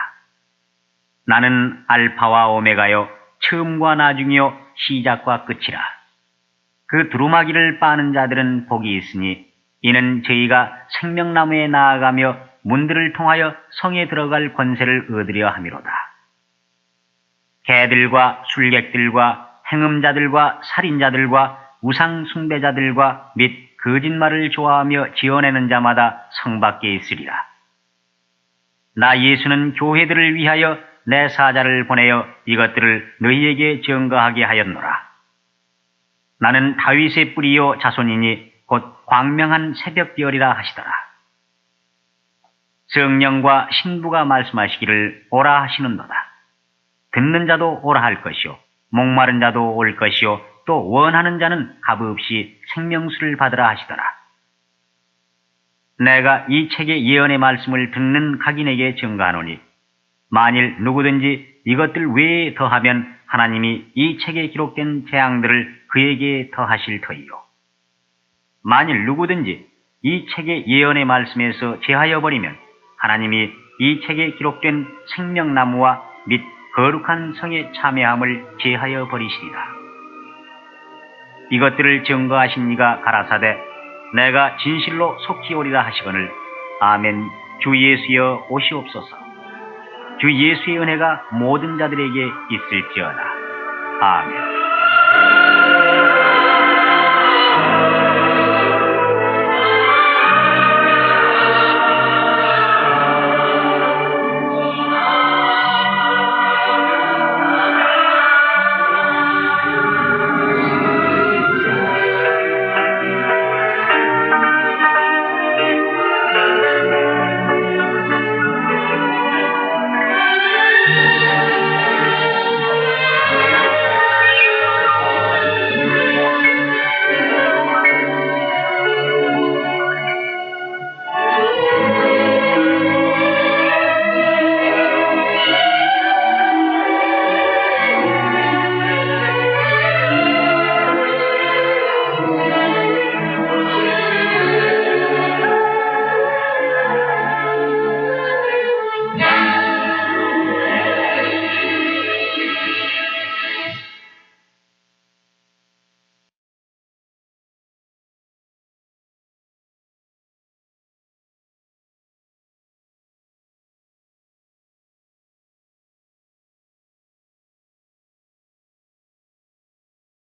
나는 알파와 오메가요 처음과 나중이요 시작과 끝이라. 그 두루마기를 빠는 자들은 복이 있으니 이는 저희가 생명나무에 나아가며 문들을 통하여 성에 들어갈 권세를 얻으려 함이로다. 개들과 술객들과 행음자들과 살인자들과 우상 숭배자들과 및 거짓말을 좋아하며 지어내는 자마다 성 밖에 있으리라. 나 예수는 교회들을 위하여 내 사자를 보내어 이것들을 너희에게 증거하게 하였노라. 나는 다윗의 뿌리요 자손이니 곧 광명한 새벽별이라 하시더라. 성령과 신부가 말씀하시기를 오라 하시는도다. 듣는 자도 오라 할 것이요 목마른 자도 올 것이요 또 원하는 자는 값없이 생명수를 받으라 하시더라. 내가 이 책의 예언의 말씀을 듣는 각인에게 증거하노니 만일 누구든지 이것들 외에 더하면 하나님이 이 책에 기록된 재앙들을 그에게 더하실 터이요. 만일 누구든지 이 책의 예언의 말씀에서 제하여 버리면 하나님이 이 책에 기록된 생명나무와 및 거룩한 성의 참여함을 제하여 버리시리라. 이것들을 증거하신 이가 가라사대 내가 진실로 속히 오리라 하시거늘 아멘. 주 예수여 오시옵소서. 주 예수의 은혜가 모든 자들에게 있을지어다. 아멘.